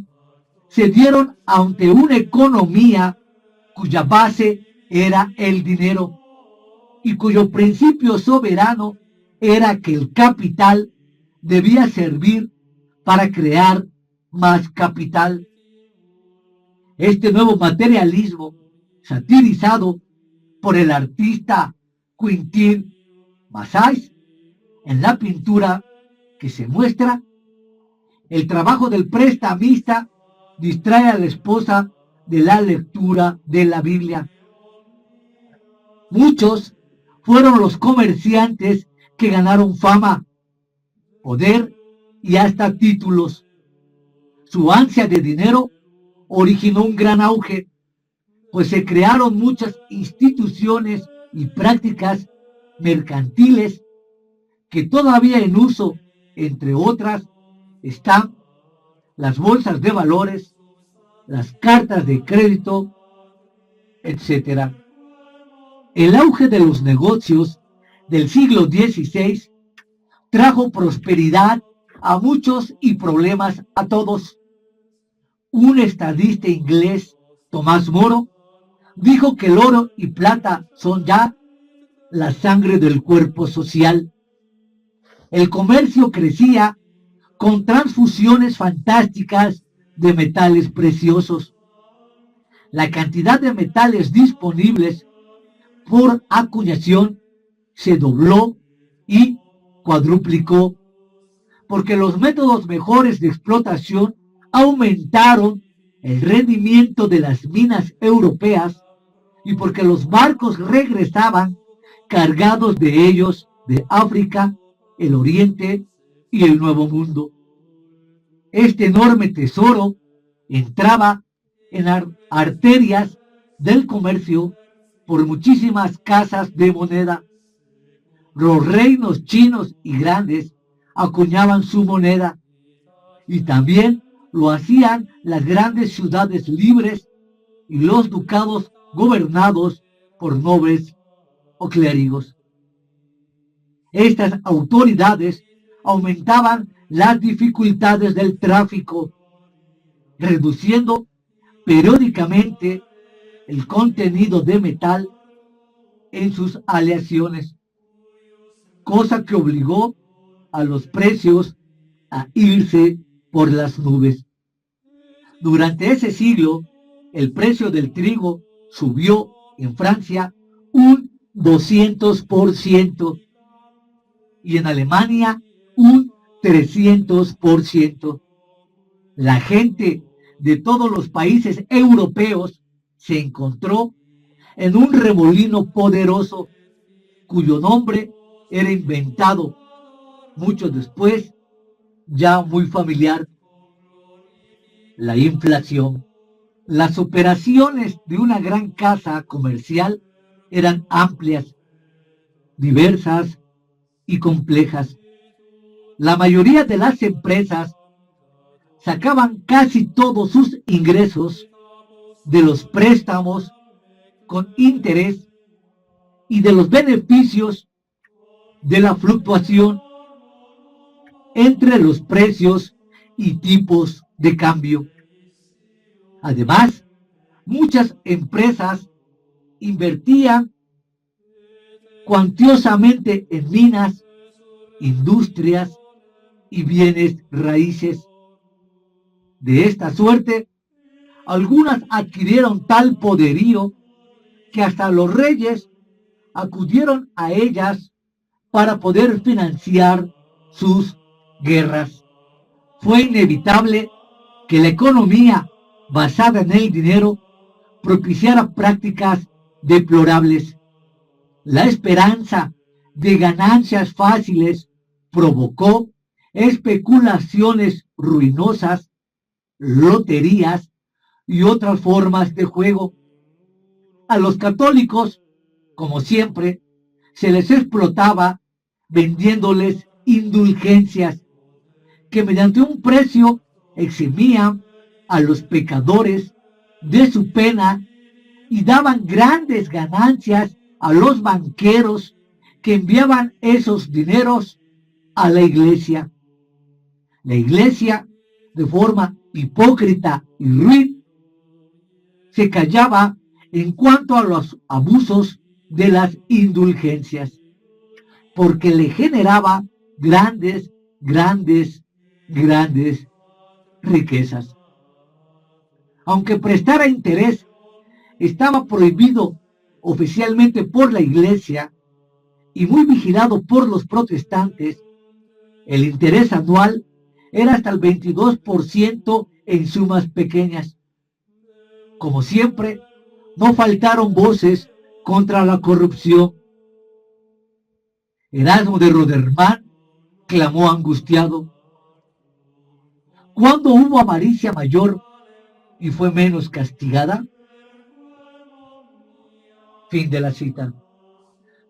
se dieron ante una economía cuya base era el dinero y cuyo principio soberano era que el capital debía servir para crear más capital. Este nuevo materialismo, satirizado por el artista Quentin Massais en la pintura que se muestra, el trabajo del prestamista distrae a la esposa de la lectura de la Biblia. Muchos fueron los comerciantes que ganaron fama, poder y hasta títulos. Su ansia de dinero originó un gran auge, pues se crearon muchas instituciones y prácticas mercantiles que todavía en uso, entre otras, están las bolsas de valores, las cartas de crédito, etc. El auge de los negocios del siglo XVI trajo prosperidad a muchos y problemas a todos. Un estadista inglés, Tomás Moro, dijo que el oro y plata son ya la sangre del cuerpo social. El comercio crecía con transfusiones fantásticas de metales preciosos. La cantidad de metales disponibles por acuñación se dobló y cuadruplicó, porque los métodos mejores de explotación aumentaron el rendimiento de las minas europeas y porque los barcos regresaban cargados de ellos de África, el Oriente y el Nuevo Mundo. Este enorme tesoro entraba en arterias del comercio por muchísimas casas de moneda. Los reinos chinos y grandes acuñaban su moneda y también lo hacían las grandes ciudades libres y los ducados gobernados por nobles o clérigos. Estas autoridades aumentaban las dificultades del tráfico, reduciendo periódicamente el contenido de metal en sus aleaciones, cosa que obligó a los precios a irse por las nubes. Durante ese siglo, el precio del trigo subió en Francia un 200% y en Alemania un 300%. La gente de todos los países europeos se encontró en un remolino poderoso cuyo nombre era inventado mucho después, ya muy familiar: la inflación. Las operaciones de una gran casa comercial eran amplias, diversas y complejas. La mayoría de las empresas sacaban casi todos sus ingresos de los préstamos con interés y de los beneficios de la fluctuación entre los precios y tipos de cambio. Además, muchas empresas invertían cuantiosamente en minas, industrias y bienes raíces. De esta suerte, algunas adquirieron tal poderío que hasta los reyes acudieron a ellas para poder financiar sus guerras. Fue inevitable que la economía basada en el dinero propiciara prácticas deplorables. La esperanza de ganancias fáciles provocó especulaciones ruinosas, loterías y otras formas de juego. A los católicos, como siempre, se les explotaba vendiéndoles indulgencias que mediante un precio eximían a los pecadores de su pena y daban grandes ganancias a los banqueros que enviaban esos dineros a la iglesia. La iglesia, de forma hipócrita y ruin, se callaba en cuanto a los abusos de las indulgencias, porque le generaba grandes riquezas. Aunque prestara interés, estaba prohibido oficialmente por la iglesia y muy vigilado por los protestantes. El interés anual era hasta el 22% en sumas pequeñas. Como siempre, no faltaron voces contra la corrupción. Erasmo de Rotterdam clamó angustiado: ¿cuándo hubo avaricia mayor y fue menos castigada? Fin de la cita.